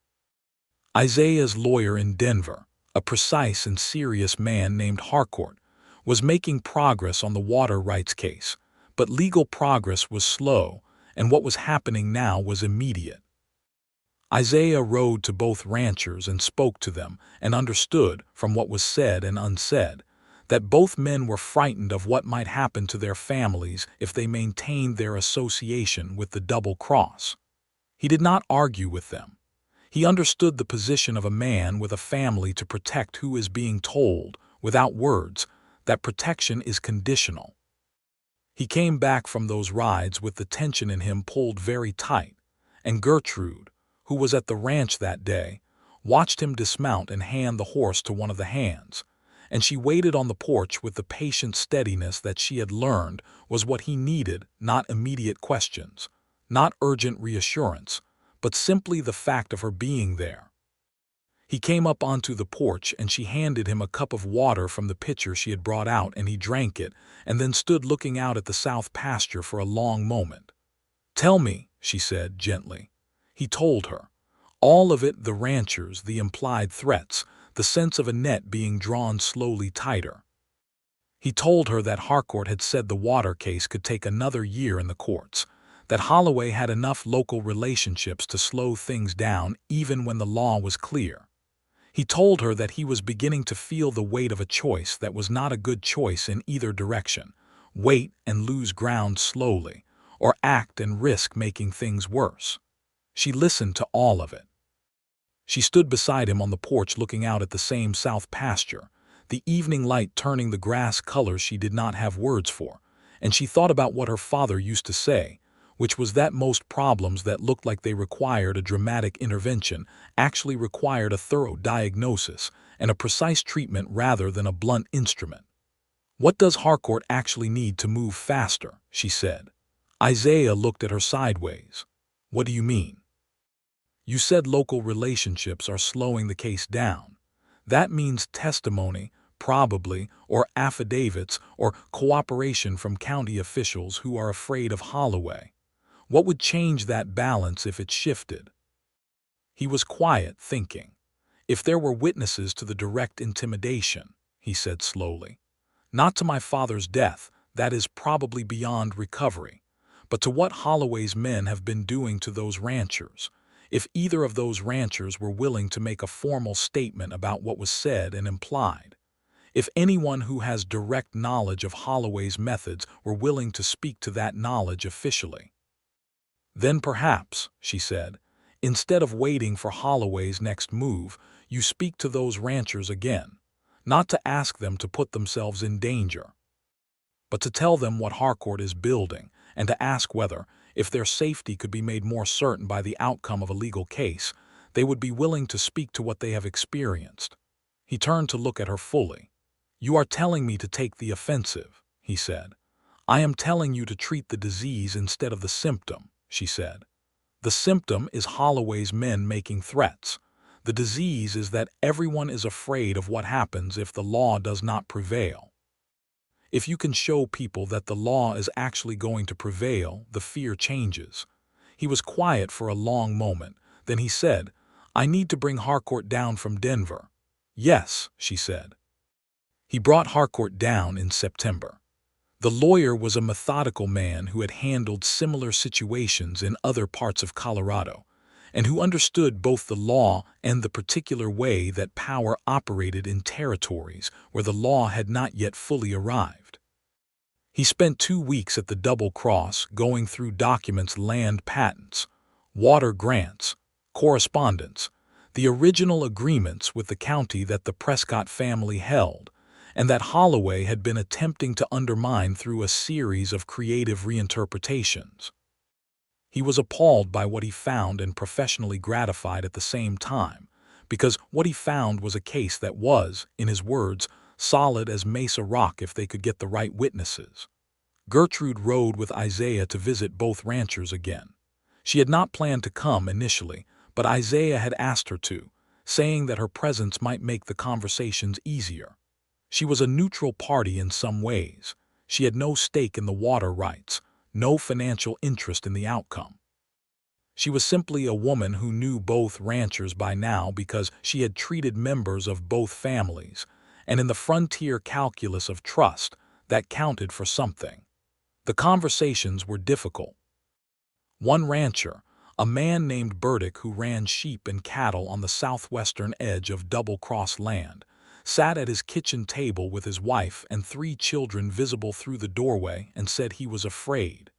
Isaiah's lawyer in Denver, a precise and serious man named Harcourt, was making progress on the water rights case, but legal progress was slow, and what was happening now was immediate. Isaiah rode to both ranchers and spoke to them and understood, from what was said and unsaid, that both men were frightened of what might happen to their families if they maintained their association with the double cross. He did not argue with them. He understood the position of a man with a family to protect who is being told, without words, that protection is conditional. He came back from those rides with the tension in him pulled very tight, and Gertrude, who was at the ranch that day, watched him dismount and hand the horse to one of the hands, and she waited on the porch with the patient steadiness that she had learned was what he needed, not immediate questions, not urgent reassurance, but simply the fact of her being there. He came up onto the porch and she handed him a cup of water from the pitcher she had brought out, and he drank it and then stood looking out at the south pasture for a long moment. "Tell me," she said gently. He told her. All of it, the ranchers, the implied threats, the sense of a net being drawn slowly tighter. He told her that Harcourt had said the water case could take another year in the courts, that Holloway had enough local relationships to slow things down even when the law was clear. He told her that he was beginning to feel the weight of a choice that was not a good choice in either direction, wait and lose ground slowly, or act and risk making things worse. She listened to all of it. She stood beside him on the porch looking out at the same south pasture, the evening light turning the grass colors she did not have words for, and she thought about what her father used to say, which was that most problems that looked like they required a dramatic intervention actually required a thorough diagnosis and a precise treatment rather than a blunt instrument. "What does Harcourt actually need to move faster?" she said. Isaiah looked at her sideways. "What do you mean?" "You said local relationships are slowing the case down. That means testimony, probably, or affidavits, or cooperation from county officials who are afraid of Holloway. What would change that balance if it shifted?" He was quiet, thinking. "If there were witnesses to the direct intimidation," he said slowly. "Not to my father's death, that is probably beyond recovery, but to what Holloway's men have been doing to those ranchers. If either of those ranchers were willing to make a formal statement about what was said and implied. If anyone who has direct knowledge of Holloway's methods were willing to speak to that knowledge officially. Then perhaps," she said, "instead of waiting for Holloway's next move, you speak to those ranchers again, not to ask them to put themselves in danger, but to tell them what Harcourt is building, and to ask whether, if their safety could be made more certain by the outcome of a legal case, they would be willing to speak to what they have experienced." He turned to look at her fully. "You are telling me to take the offensive," he said. "I am telling you to treat the disease instead of the symptom," she said. "The symptom is Holloway's men making threats. The disease is that everyone is afraid of what happens if the law does not prevail. If you can show people that the law is actually going to prevail, the fear changes." He was quiet for a long moment. Then he said, "I need to bring Harcourt down from Denver." "Yes," she said. He brought Harcourt down in September. The lawyer was a methodical man who had handled similar situations in other parts of Colorado, and who understood both the law and the particular way that power operated in territories where the law had not yet fully arrived. He spent 2 weeks at the Double Cross going through documents, land patents, water grants, correspondence, the original agreements with the county that the Prescott family held, and that Holloway had been attempting to undermine through a series of creative reinterpretations. He was appalled by what he found and professionally gratified at the same time, because what he found was a case that was, in his words, solid as Mesa Rock if they could get the right witnesses. Gertrude rode with Isaiah to visit both ranchers again. She had not planned to come initially, but Isaiah had asked her to, saying that her presence might make the conversations easier. She was a neutral party in some ways. She had no stake in the water rights, no financial interest in the outcome. She was simply a woman who knew both ranchers by now because she had treated members of both families, and in the frontier calculus of trust, that counted for something. The conversations were difficult. One rancher, a man named Burdick who ran sheep and cattle on the southwestern edge of Double Cross land, sat at his kitchen table with his wife and 3 children visible through the doorway and said he was afraid.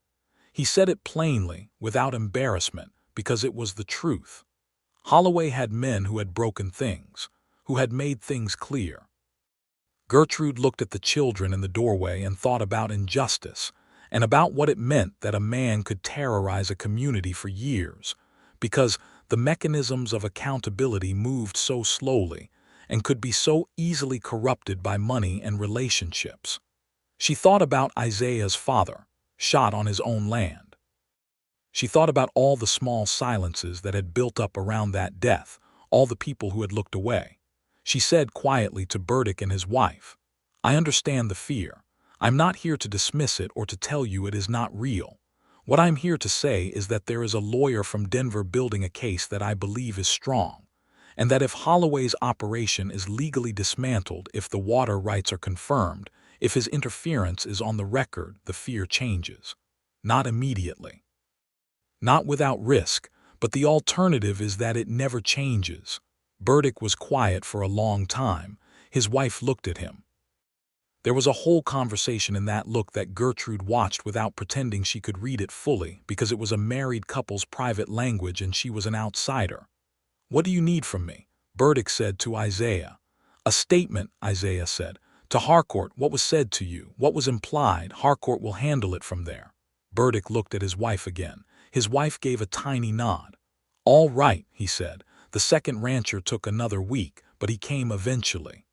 He said it plainly, without embarrassment, because it was the truth. Holloway had men who had broken things, who had made things clear. Gertrude looked at the children in the doorway and thought about injustice, and about what it meant that a man could terrorize a community for years, because the mechanisms of accountability moved so slowly and could be so easily corrupted by money and relationships. She thought about Isaiah's father, shot on his own land. She thought about all the small silences that had built up around that death, all the people who had looked away. She said quietly to Burdick and his wife, "I understand the fear. I'm not here to dismiss it or to tell you it is not real. What I'm here to say is that there is a lawyer from Denver building a case that I believe is strong, and that if Holloway's operation is legally dismantled, if the water rights are confirmed, if his interference is on the record, the fear changes. Not immediately. Not without risk, but the alternative is that it never changes." Burdick was quiet for a long time. His wife looked at him. There was a whole conversation in that look that Gertrude watched without pretending she could read it fully, because it was a married couple's private language and she was an outsider. "What do you need from me?" Burdick said to Isaiah. "A statement," Isaiah said. "To Harcourt, what was said to you, what was implied, Harcourt will handle it from there." Burdick looked at his wife again. His wife gave a tiny nod. "All right," he said. The second rancher took another week, but he came eventually.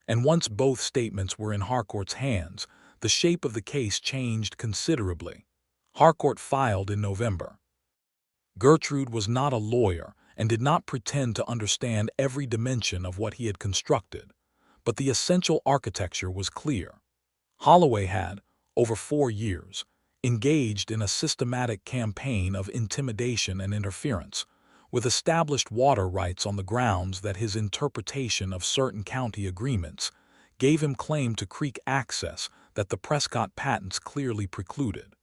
And once both statements were in Harcourt's hands, the shape of the case changed considerably. Harcourt filed in November. Gertrude was not a lawyer and did not pretend to understand every dimension of what he had constructed, but the essential architecture was clear. Holloway had, over 4 years, engaged in a systematic campaign of intimidation and interference, with established water rights on the grounds that his interpretation of certain county agreements gave him claim to creek access that the Prescott patents clearly precluded.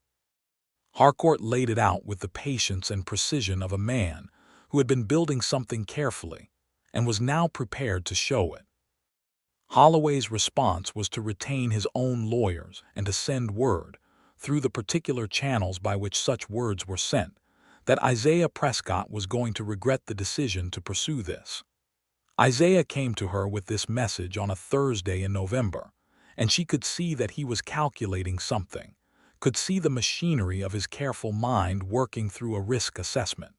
Harcourt laid it out with the patience and precision of a man who had been building something carefully and was now prepared to show it. Holloway's response was to retain his own lawyers and to send word, through the particular channels by which such words were sent, that Isaiah Prescott was going to regret the decision to pursue this. Isaiah came to her with this message on a Thursday in November, and she could see that he was calculating something, could see the machinery of his careful mind working through a risk assessment.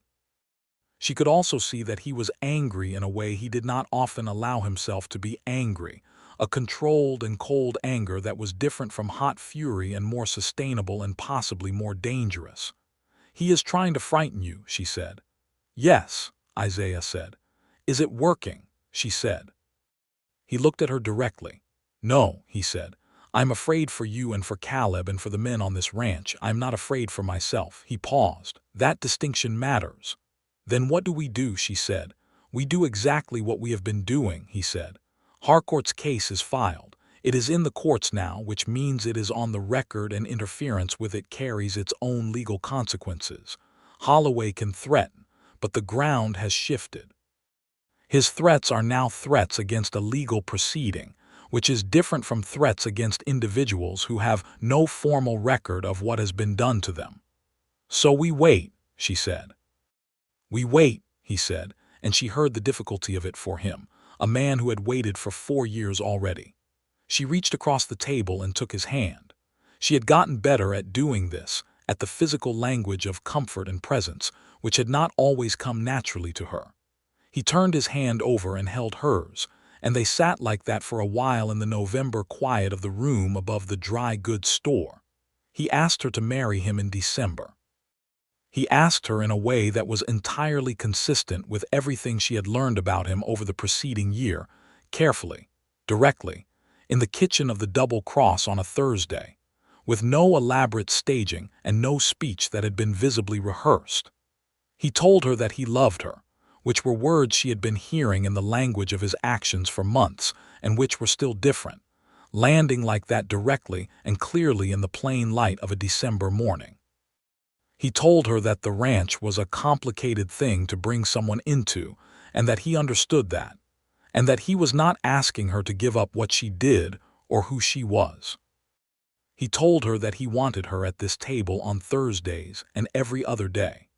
She could also see that he was angry in a way he did not often allow himself to be angry, a controlled and cold anger that was different from hot fury and more sustainable and possibly more dangerous. "He is trying to frighten you," she said. "Yes," Isaiah said. "Is it working?" she said. He looked at her directly. "No," he said. "I'm afraid for you and for Caleb and for the men on this ranch. I'm not afraid for myself." He paused. "That distinction matters." "Then what do we do?" she said. "We do exactly what we have been doing," he said. "Harcourt's case is filed. It is in the courts now, which means it is on the record, and interference with it carries its own legal consequences. Holloway can threaten, but the ground has shifted. His threats are now threats against a legal proceeding, which is different from threats against individuals who have no formal record of what has been done to them. So we wait," she said. "We wait," he said, and she heard the difficulty of it for him, a man who had waited for 4 years already. She reached across the table and took his hand. She had gotten better at doing this, at the physical language of comfort and presence, which had not always come naturally to her. He turned his hand over and held hers, and they sat like that for a while in the November quiet of the room above the dry goods store. He asked her to marry him in December. He asked her in a way that was entirely consistent with everything she had learned about him over the preceding year, carefully, directly, in the kitchen of the Double Cross on a Thursday, with no elaborate staging and no speech that had been visibly rehearsed. He told her that he loved her, which were words she had been hearing in the language of his actions for months, and which were still different, landing like that directly and clearly in the plain light of a December morning. He told her that the ranch was a complicated thing to bring someone into, and that he understood that, and that he was not asking her to give up what she did or who she was. He told her that he wanted her at this table on Thursdays and every other day.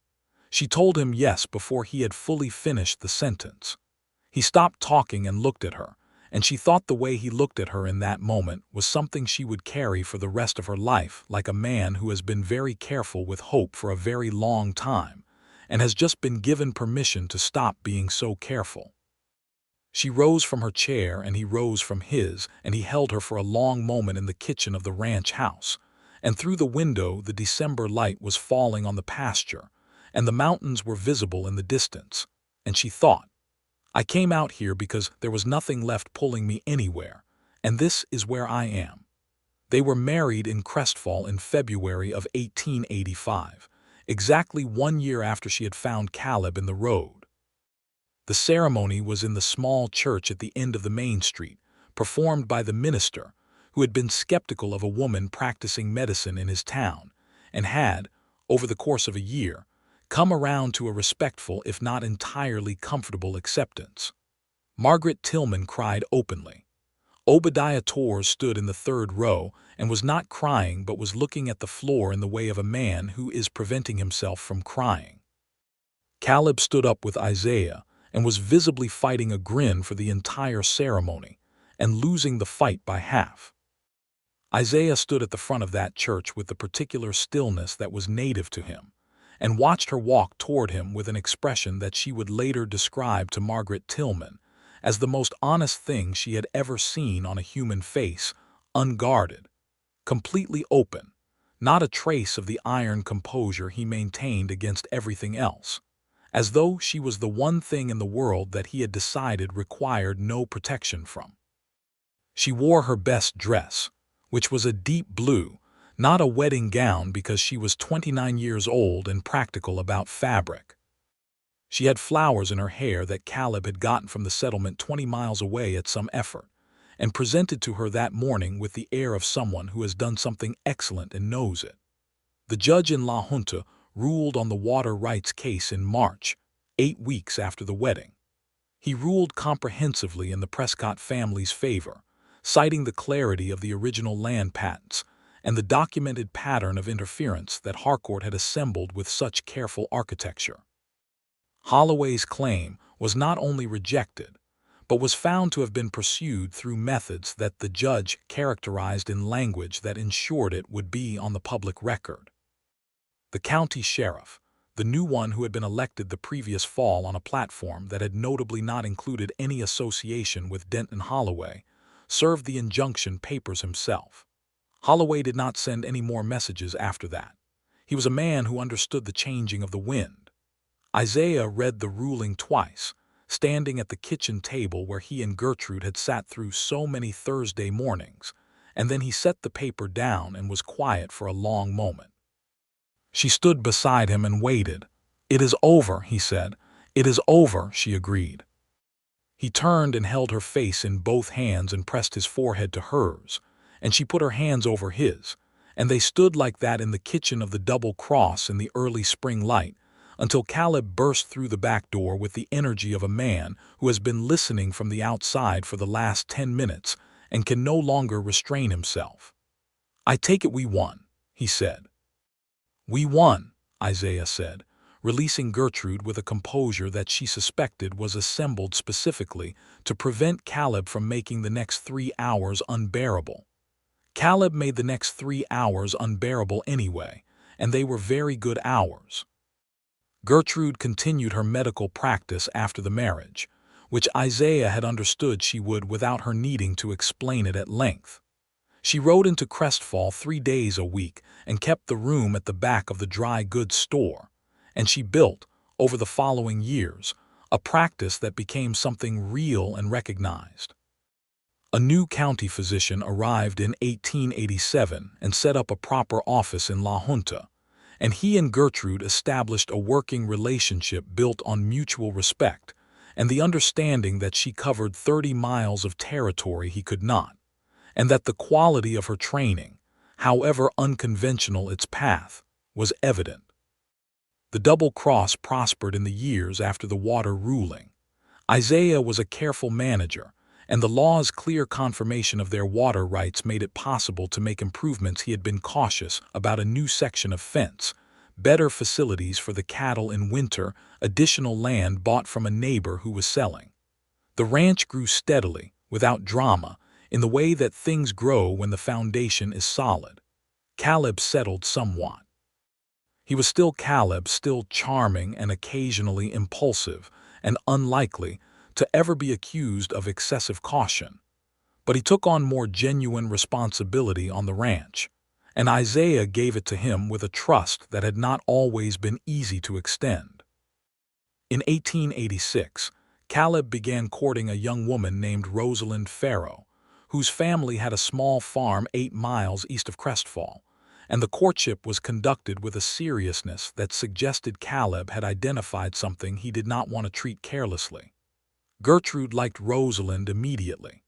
She told him yes before he had fully finished the sentence. He stopped talking and looked at her, and she thought the way he looked at her in that moment was something she would carry for the rest of her life, like a man who has been very careful with hope for a very long time, and has just been given permission to stop being so careful. She rose from her chair and he rose from his, and he held her for a long moment in the kitchen of the ranch house, and through the window the December light was falling on the pasture, and the mountains were visible in the distance, and she thought, "I came out here because there was nothing left pulling me anywhere, and this is where I am." They were married in Crestfall in February of 1885, exactly 1 year after she had found Caleb in the road. The ceremony was in the small church at the end of the main street, performed by the minister, who had been skeptical of a woman practicing medicine in his town, and had, over the course of a year, come around to a respectful if not entirely comfortable acceptance. Margaret Tillman cried openly. Obadiah Torres stood in the third row and was not crying but was looking at the floor in the way of a man who is preventing himself from crying. Caleb stood up with Isaiah and was visibly fighting a grin for the entire ceremony and losing the fight by half. Isaiah stood at the front of that church with the particular stillness that was native to him, and watched her walk toward him with an expression that she would later describe to Margaret Tillman as the most honest thing she had ever seen on a human face, unguarded, completely open, not a trace of the iron composure he maintained against everything else, as though she was the one thing in the world that he had decided required no protection from. She wore her best dress, which was a deep blue, not a wedding gown because she was 29 years old and practical about fabric. She had flowers in her hair that Caleb had gotten from the settlement 20 miles away at some effort, and presented to her that morning with the air of someone who has done something excellent and knows it. The judge in La Junta ruled on the water rights case in March, 8 weeks after the wedding. He ruled comprehensively in the Prescott family's favor, citing the clarity of the original land patents and the documented pattern of interference that Harcourt had assembled with such careful architecture. Holloway's claim was not only rejected, but was found to have been pursued through methods that the judge characterized in language that ensured it would be on the public record. The county sheriff, the new one who had been elected the previous fall on a platform that had notably not included any association with Denton Holloway, served the injunction papers himself. Holloway did not send any more messages after that. He was a man who understood the changing of the wind. Isaiah read the ruling twice, standing at the kitchen table where he and Gertrude had sat through so many Thursday mornings, and then he set the paper down and was quiet for a long moment. She stood beside him and waited. "It is over," he said. "It is over," she agreed. He turned and held her face in both hands and pressed his forehead to hers, and she put her hands over his, and they stood like that in the kitchen of the Double Cross in the early spring light, until Caleb burst through the back door with the energy of a man who has been listening from the outside for the last 10 minutes and can no longer restrain himself. "I take it we won," he said. "We won," Isaiah said, releasing Gertrude with a composure that she suspected was assembled specifically to prevent Caleb from making the next 3 hours unbearable. Caleb made the next 3 hours unbearable anyway, and they were very good hours. Gertrude continued her medical practice after the marriage, which Isaiah had understood she would without her needing to explain it at length. She rode into Crestfall 3 days a week and kept the room at the back of the dry goods store, and she built, over the following years, a practice that became something real and recognized. A new county physician arrived in 1887 and set up a proper office in La Junta, and he and Gertrude established a working relationship built on mutual respect and the understanding that she covered 30 miles of territory he could not, and that the quality of her training, however unconventional its path, was evident. The Double Cross prospered in the years after the water ruling. Isaiah was a careful manager, and the law's clear confirmation of their water rights made it possible to make improvements he had been cautious about: a new section of fence, better facilities for the cattle in winter, additional land bought from a neighbor who was selling. The ranch grew steadily, without drama, in the way that things grow when the foundation is solid. Caleb settled somewhat. He was still Caleb, still charming and occasionally impulsive, and unlikely to ever be accused of excessive caution. But he took on more genuine responsibility on the ranch, and Isaiah gave it to him with a trust that had not always been easy to extend. In 1886, Caleb began courting a young woman named Rosalind Farrow, whose family had a small farm 8 miles east of Crestfall, and the courtship was conducted with a seriousness that suggested Caleb had identified something he did not want to treat carelessly. Gertrude liked Rosalind immediately.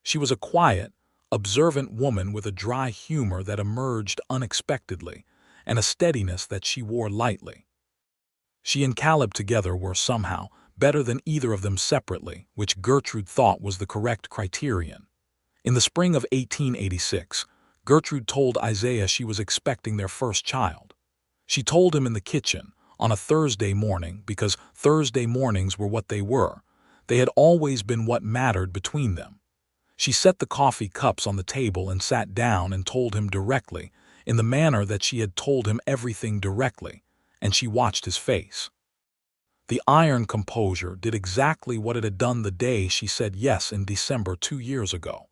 She was a quiet, observant woman with a dry humor that emerged unexpectedly, and a steadiness that she wore lightly. She and Caleb together were somehow better than either of them separately, which Gertrude thought was the correct criterion. In the spring of 1886, Gertrude told Isaiah she was expecting their first child. She told him in the kitchen, on a Thursday morning, because Thursday mornings were what they were. They had always been what mattered between them. She set the coffee cups on the table and sat down and told him directly, in the manner that she had told him everything directly, and she watched his face. The iron composure did exactly what it had done the day she said yes in December 2 years ago.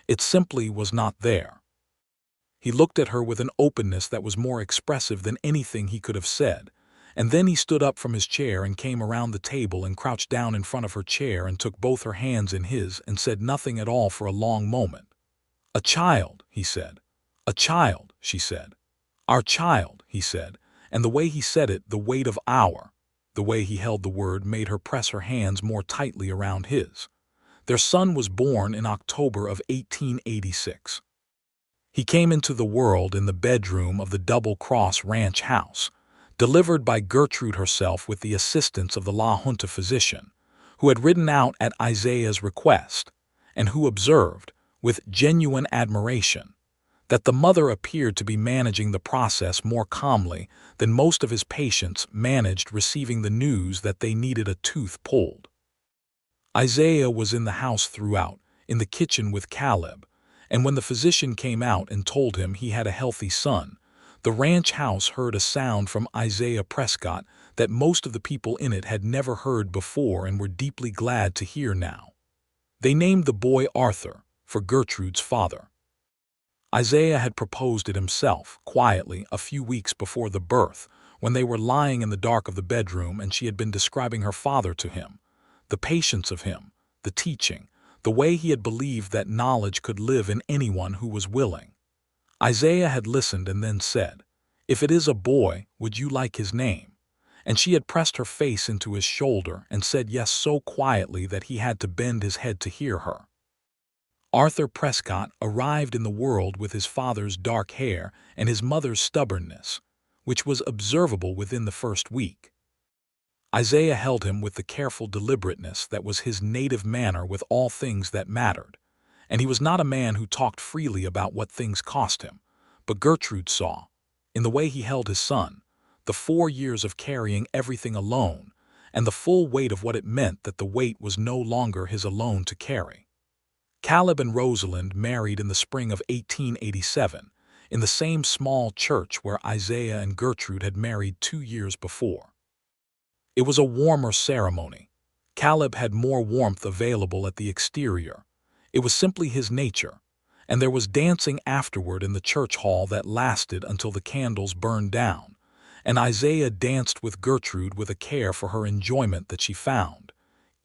It simply was not there. He looked at her with an openness that was more expressive than anything he could have said, and then he stood up from his chair and came around the table and crouched down in front of her chair and took both her hands in his and said nothing at all for a long moment. "A child," he said. "A child," she said. "Our child," he said, and the way he said it, the weight of "our," the way he held the word made her press her hands more tightly around his. Their son was born in October of 1886. He came into the world in the bedroom of the Double Cross Ranch house, delivered by Gertrude herself with the assistance of the La Junta physician, who had ridden out at Isaiah's request, and who observed, with genuine admiration, that the mother appeared to be managing the process more calmly than most of his patients managed receiving the news that they needed a tooth pulled. Isaiah was in the house throughout, in the kitchen with Caleb, and when the physician came out and told him he had a healthy son, the ranch house heard a sound from Isaiah Prescott that most of the people in it had never heard before and were deeply glad to hear now. They named the boy Arthur, for Gertrude's father. Isaiah had proposed it himself, quietly, a few weeks before the birth, when they were lying in the dark of the bedroom and she had been describing her father to him, the patience of him, the teaching, the way he had believed that knowledge could live in anyone who was willing. Isaiah had listened and then said, "If it is a boy, would you like his name?" And she had pressed her face into his shoulder and said yes so quietly that he had to bend his head to hear her. Arthur Prescott arrived in the world with his father's dark hair and his mother's stubbornness, which was observable within the first week. Isaiah held him with the careful deliberateness that was his native manner with all things that mattered, and he was not a man who talked freely about what things cost him, but Gertrude saw, in the way he held his son, the 4 years of carrying everything alone, and the full weight of what it meant that the weight was no longer his alone to carry. Caleb and Rosalind married in the spring of 1887, in the same small church where Isaiah and Gertrude had married 2 years before. It was a warmer ceremony. Caleb had more warmth available at the exterior. It was simply his nature, and there was dancing afterward in the church hall that lasted until the candles burned down, and Isaiah danced with Gertrude with a care for her enjoyment that she found,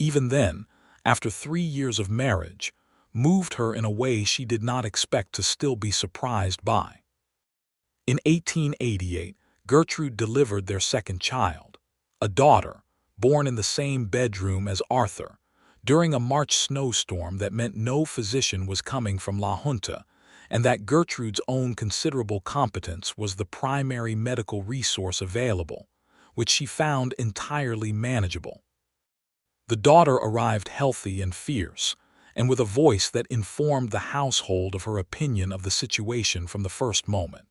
even then, after 3 years of marriage, moved her in a way she did not expect to still be surprised by. In 1888, Gertrude delivered their second child, a daughter, born in the same bedroom as Arthur, during a March snowstorm that meant no physician was coming from La Junta, and that Gertrude's own considerable competence was the primary medical resource available, which she found entirely manageable. The daughter arrived healthy and fierce, and with a voice that informed the household of her opinion of the situation from the first moment.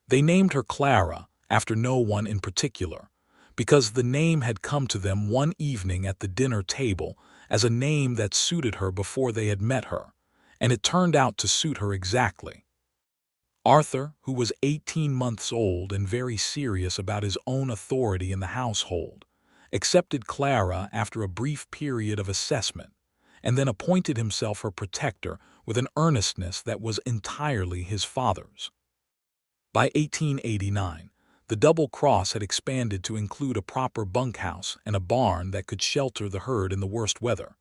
They named her Clara, after no one in particular, because the name had come to them one evening at the dinner table as a name that suited her before they had met her, and it turned out to suit her exactly. Arthur, who was 18 months old and very serious about his own authority in the household, accepted Clara after a brief period of assessment, and then appointed himself her protector with an earnestness that was entirely his father's. By 1889, the Double Cross had expanded to include a proper bunkhouse and a barn that could shelter the herd in the worst weather,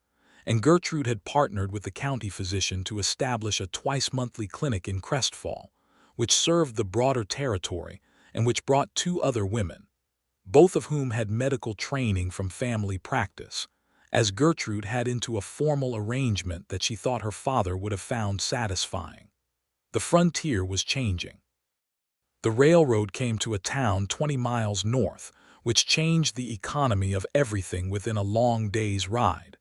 and Gertrude had partnered with the county physician to establish a twice-monthly clinic in Crestfall, which served the broader territory and which brought 2 other women, both of whom had medical training from family practice, as Gertrude had into a formal arrangement that she thought her father would have found satisfying. The frontier was changing. The railroad came to a town 20 miles north, which changed the economy of everything within a long day's ride.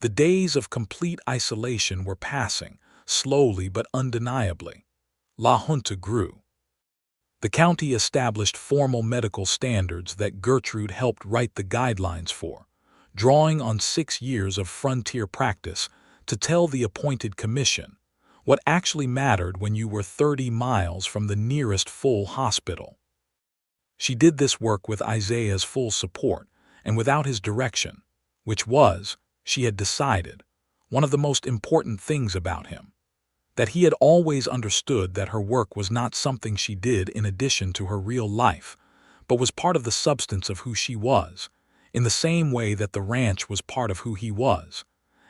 The days of complete isolation were passing, slowly but undeniably. La Junta grew. The county established formal medical standards that Gertrude helped write the guidelines for, drawing on 6 years of frontier practice to tell the appointed commission what actually mattered when you were 30 miles from the nearest full hospital. She did this work with Isaiah's full support and without his direction, which was, she had decided, one of the most important things about him. That he had always understood that her work was not something she did in addition to her real life, but was part of the substance of who she was, in the same way that the ranch was part of who he was,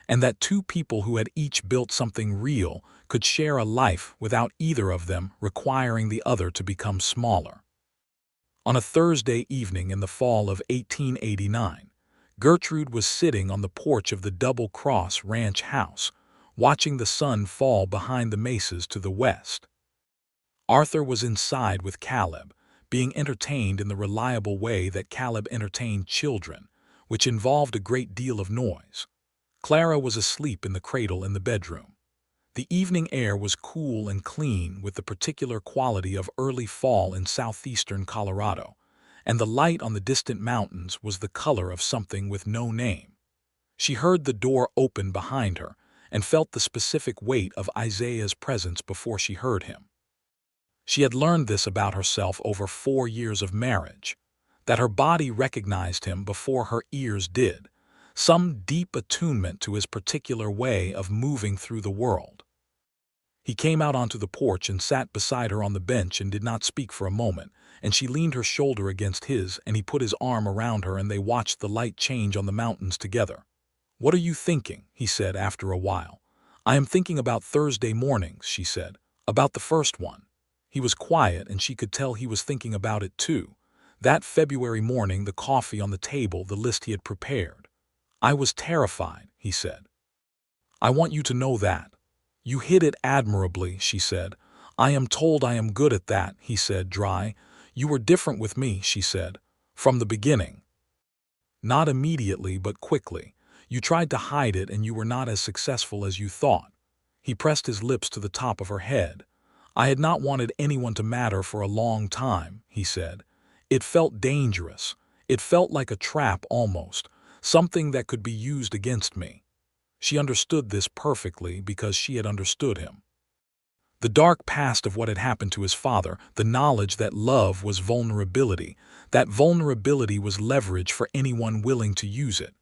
and that two people who had each built something real could share a life without either of them requiring the other to become smaller. On a Thursday evening in the fall of 1889, Gertrude was sitting on the porch of the Double Cross Ranch house, watching the sun fall behind the mesas to the west. Arthur was inside with Caleb, being entertained in the reliable way that Caleb entertained children, which involved a great deal of noise. Clara was asleep in the cradle in the bedroom. The evening air was cool and clean with the particular quality of early fall in southeastern Colorado, and the light on the distant mountains was the color of something with no name. She heard the door open behind her and felt the specific weight of Isaiah's presence before she heard him. She had learned this about herself over 4 years of marriage, that her body recognized him before her ears did, some deep attunement to his particular way of moving through the world. He came out onto the porch and sat beside her on the bench and did not speak for a moment, and she leaned her shoulder against his and he put his arm around her and they watched the light change on the mountains together. "What are you thinking?" he said after a while. "I am thinking about Thursday mornings," she said, "about the first one." He was quiet and she could tell he was thinking about it too. That February morning, the coffee on the table, the list he had prepared. "I was terrified," he said. "I want you to know that." "You hid it admirably," she said. "I am told I am good at that," he said, dry. "You were different with me," she said, "from the beginning." "Not immediately, but quickly. You tried to hide it and you were not as successful as you thought." He pressed his lips to the top of her head. "I had not wanted anyone to matter for a long time," he said. "It felt dangerous. It felt like a trap almost, something that could be used against me." She understood this perfectly because she had understood him. The dark past of what had happened to his father, the knowledge that love was vulnerability, that vulnerability was leverage for anyone willing to use it.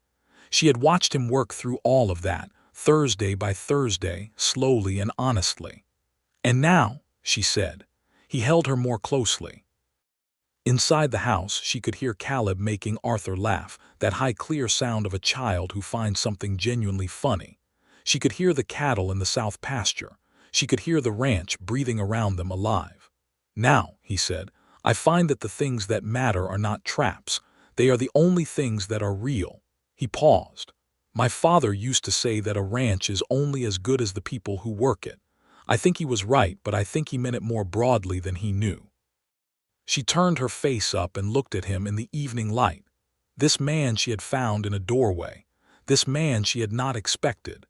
She had watched him work through all of that, Thursday by Thursday, slowly and honestly. "And now," she said, he held her more closely. Inside the house, she could hear Caleb making Arthur laugh, that high clear sound of a child who finds something genuinely funny. She could hear the cattle in the south pasture. She could hear the ranch breathing around them alive. "Now," he said, "I find that the things that matter are not traps. They are the only things that are real." He paused. "My father used to say that a ranch is only as good as the people who work it. I think he was right, but I think he meant it more broadly than he knew." She turned her face up and looked at him in the evening light. This man she had found in a doorway. This man she had not expected.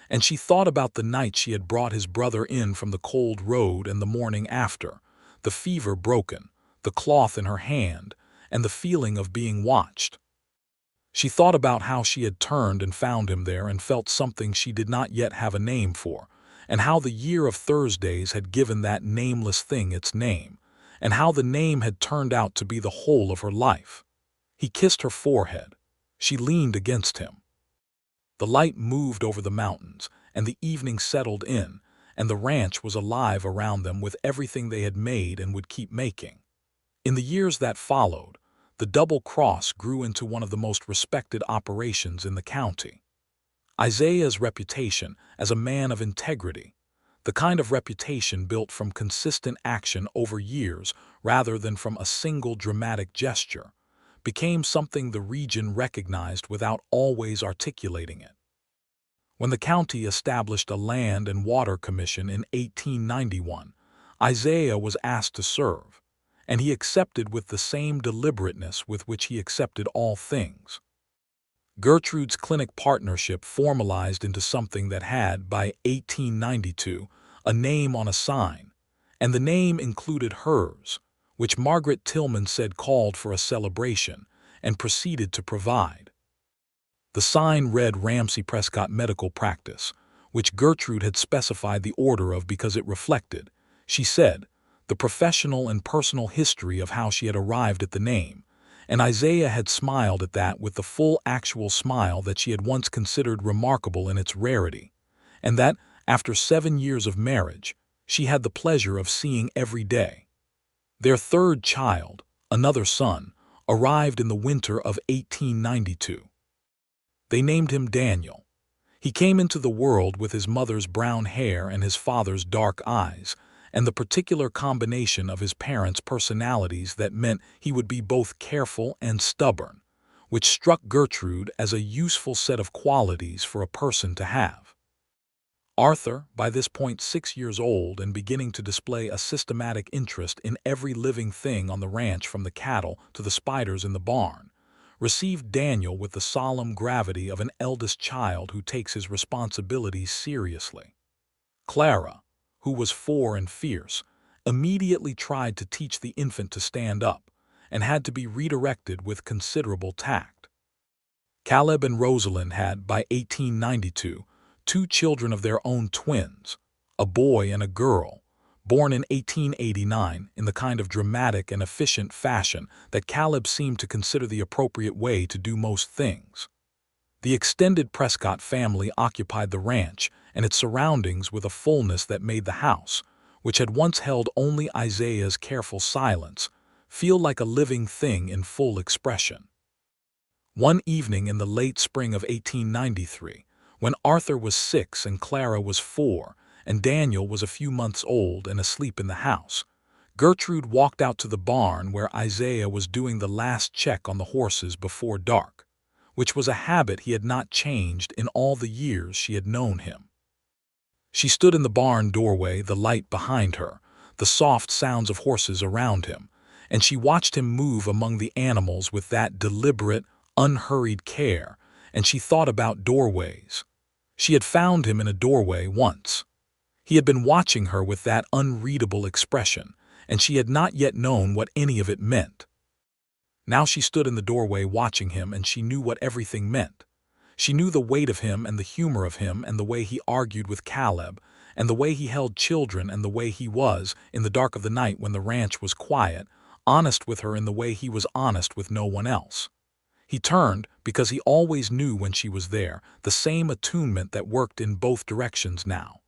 And she thought about the night she had brought his brother in from the cold road and the morning after, the fever broken, the cloth in her hand, and the feeling of being watched. She thought about how she had turned and found him there and felt something she did not yet have a name for, and how the year of Thursdays had given that nameless thing its name, and how the name had turned out to be the whole of her life. He kissed her forehead. She leaned against him. The light moved over the mountains, and the evening settled in, and the ranch was alive around them with everything they had made and would keep making. In the years that followed, the Double Cross grew into one of the most respected operations in the county. Isaiah's reputation as a man of integrity, the kind of reputation built from consistent action over years rather than from a single dramatic gesture, became something the region recognized without always articulating it. When the county established a Land and Water Commission in 1891, Isaiah was asked to serve, and he accepted with the same deliberateness with which he accepted all things. Gertrude's clinic partnership formalized into something that had, by 1892, a name on a sign, and the name included hers, which Margaret Tillman said called for a celebration and proceeded to provide. The sign read Ramsey Prescott Medical Practice, which Gertrude had specified the order of because it reflected, she said, the professional and personal history of how she had arrived at the name, and Isaiah had smiled at that with the full actual smile that she had once considered remarkable in its rarity, and that, after 7 years of marriage, she had the pleasure of seeing every day. Their third child, another son, arrived in the winter of 1892. They named him Daniel. He came into the world with his mother's brown hair and his father's dark eyes, and the particular combination of his parents' personalities that meant he would be both careful and stubborn, which struck Gertrude as a useful set of qualities for a person to have. Arthur, by this point 6 years old and beginning to display a systematic interest in every living thing on the ranch from the cattle to the spiders in the barn, received Daniel with the solemn gravity of an eldest child who takes his responsibilities seriously. Clara, who was 4 and fierce, immediately tried to teach the infant to stand up, and had to be redirected with considerable tact. Caleb and Rosalind had, by 1892, 2 children of their own, twins, a boy and a girl, born in 1889 in the kind of dramatic and efficient fashion that Caleb seemed to consider the appropriate way to do most things. The extended Prescott family occupied the ranch and its surroundings with a fullness that made the house, which had once held only Isaiah's careful silence, feel like a living thing in full expression. One evening in the late spring of 1893, when Arthur was 6 and Clara was 4, and Daniel was a few months old and asleep in the house, Gertrude walked out to the barn where Isaiah was doing the last check on the horses before dark, which was a habit he had not changed in all the years she had known him. She stood in the barn doorway, the light behind her, the soft sounds of horses around him, and she watched him move among the animals with that deliberate, unhurried care, and she thought about doorways. She had found him in a doorway once. He had been watching her with that unreadable expression, and she had not yet known what any of it meant. Now she stood in the doorway watching him, and she knew what everything meant. She knew the weight of him and the humor of him and the way he argued with Caleb and the way he held children and the way he was, in the dark of the night when the ranch was quiet, honest with her in the way he was honest with no one else. He turned because he always knew when she was there, the same attunement that worked in both directions now.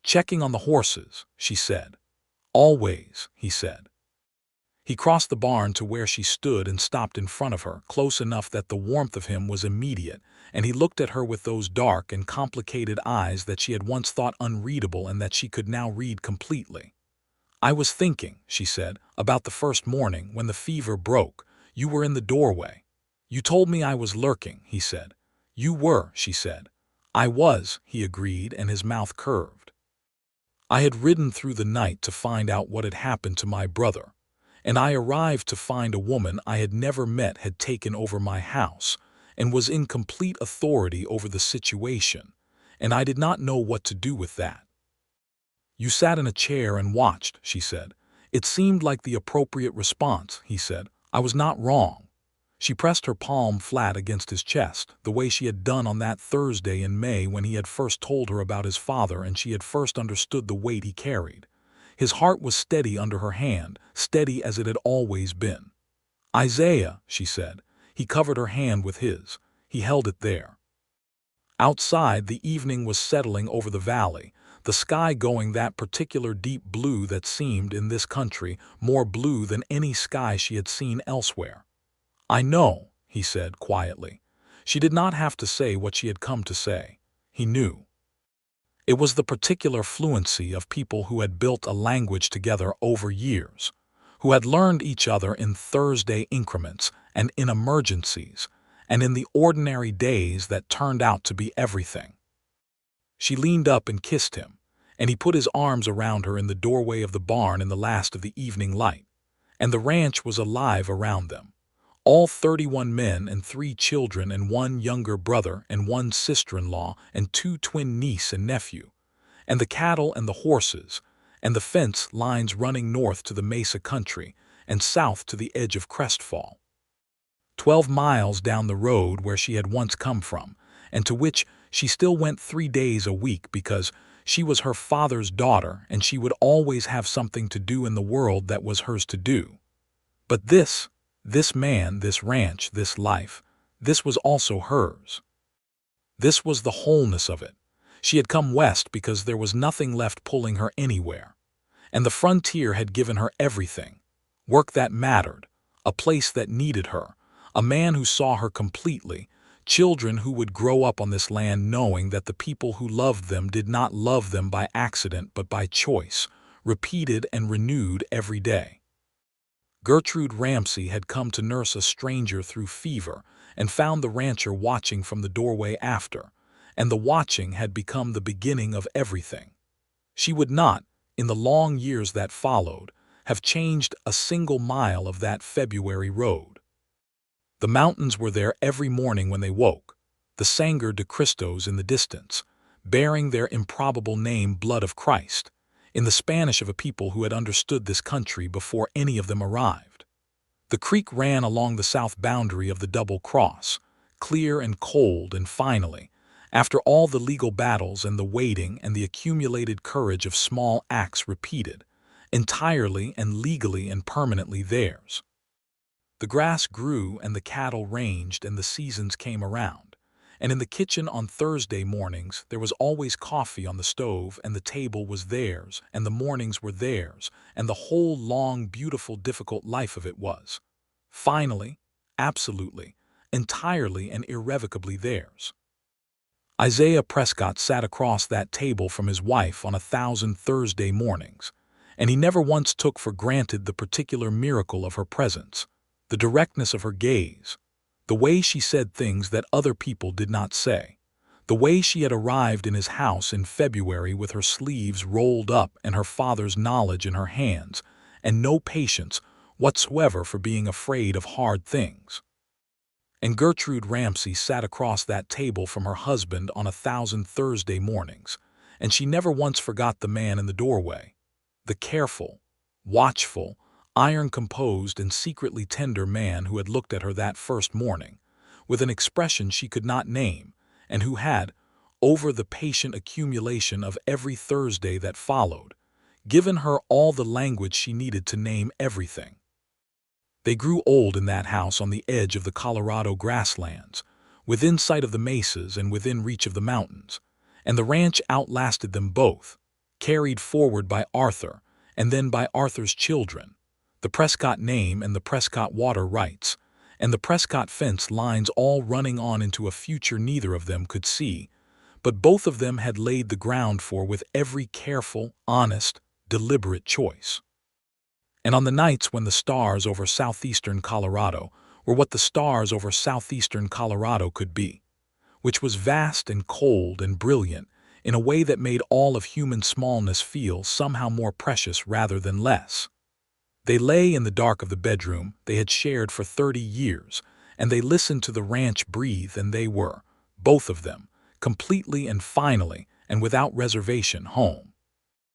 "Checking on the horses," she said. "Always," he said. He crossed the barn to where she stood and stopped in front of her, close enough that the warmth of him was immediate, and he looked at her with those dark and complicated eyes that she had once thought unreadable and that she could now read completely. "I was thinking," she said, "about the first morning when the fever broke. You were in the doorway. You told me I was lurking," he said. "You were," she said. "I was," he agreed, and his mouth curved. "I had ridden through the night to find out what had happened to my brother, and I arrived to find a woman I had never met had taken over my house and was in complete authority over the situation, and I did not know what to do with that." "You sat in a chair and watched," she said. "It seemed like the appropriate response," he said. "I was not wrong." She pressed her palm flat against his chest, the way she had done on that Thursday in May when he had first told her about his father and she had first understood the weight he carried. His heart was steady under her hand, steady as it had always been. "Isaiah," she said. He covered her hand with his. He held it there. Outside, the evening was settling over the valley, the sky going that particular deep blue that seemed, in this country, more blue than any sky she had seen elsewhere. "I know," he said quietly. She did not have to say what she had come to say. He knew. It was the particular fluency of people who had built a language together over years, who had learned each other in Thursday increments and in emergencies, and in the ordinary days that turned out to be everything. She leaned up and kissed him, and he put his arms around her in the doorway of the barn in the last of the evening light, and the ranch was alive around them. All 31 men and 3 children and 1 younger brother and 1 sister-in-law and 2 twin niece and nephew, and the cattle and the horses, and the fence lines running north to the Mesa country and south to the edge of Crestfall. 12 miles down the road where she had once come from, and to which she still went 3 days a week because she was her father's daughter and she would always have something to do in the world that was hers to do. But this man, this ranch, this life, this was also hers. This was the wholeness of it. She had come west because there was nothing left pulling her anywhere. And the frontier had given her everything. Work that mattered, a place that needed her, a man who saw her completely, children who would grow up on this land knowing that the people who loved them did not love them by accident but by choice, repeated and renewed every day. Gertrude Ramsey had come to nurse a stranger through fever and found the rancher watching from the doorway after, and the watching had become the beginning of everything. She would not, in the long years that followed, have changed a single mile of that February road. The mountains were there every morning when they woke, the Sangre de Cristos in the distance, bearing their improbable name Blood of Christ, in the Spanish of a people who had understood this country before any of them arrived. The creek ran along the south boundary of the Double Cross, clear and cold, and finally, after all the legal battles and the waiting and the accumulated courage of small acts repeated, entirely and legally and permanently theirs. The grass grew and the cattle ranged and the seasons came around, and in the kitchen on Thursday mornings there was always coffee on the stove and the table was theirs and the mornings were theirs and the whole long, beautiful, difficult life of it was, finally, absolutely, entirely and irrevocably theirs. Isaiah Prescott sat across that table from his wife on 1,000 Thursday mornings, and he never once took for granted the particular miracle of her presence, the directness of her gaze, the way she said things that other people did not say, the way she had arrived in his house in February with her sleeves rolled up and her father's knowledge in her hands, and no patience whatsoever for being afraid of hard things. And Gertrude Ramsey sat across that table from her husband on 1,000 Thursday mornings, and she never once forgot the man in the doorway, the careful, watchful, iron-composed and secretly tender man who had looked at her that first morning, with an expression she could not name, and who had, over the patient accumulation of every Thursday that followed, given her all the language she needed to name everything. They grew old in that house on the edge of the Colorado grasslands, within sight of the mesas and within reach of the mountains, and the ranch outlasted them both, carried forward by Arthur, and then by Arthur's children, the Prescott name and the Prescott water rights, and the Prescott fence lines all running on into a future neither of them could see, but both of them had laid the ground for with every careful, honest, deliberate choice. And on the nights when the stars over southeastern Colorado were what the stars over southeastern Colorado could be, which was vast and cold and brilliant in a way that made all of human smallness feel somehow more precious rather than less, they lay in the dark of the bedroom they had shared for 30 years, and they listened to the ranch breathe, and they were, both of them, completely and finally and without reservation home.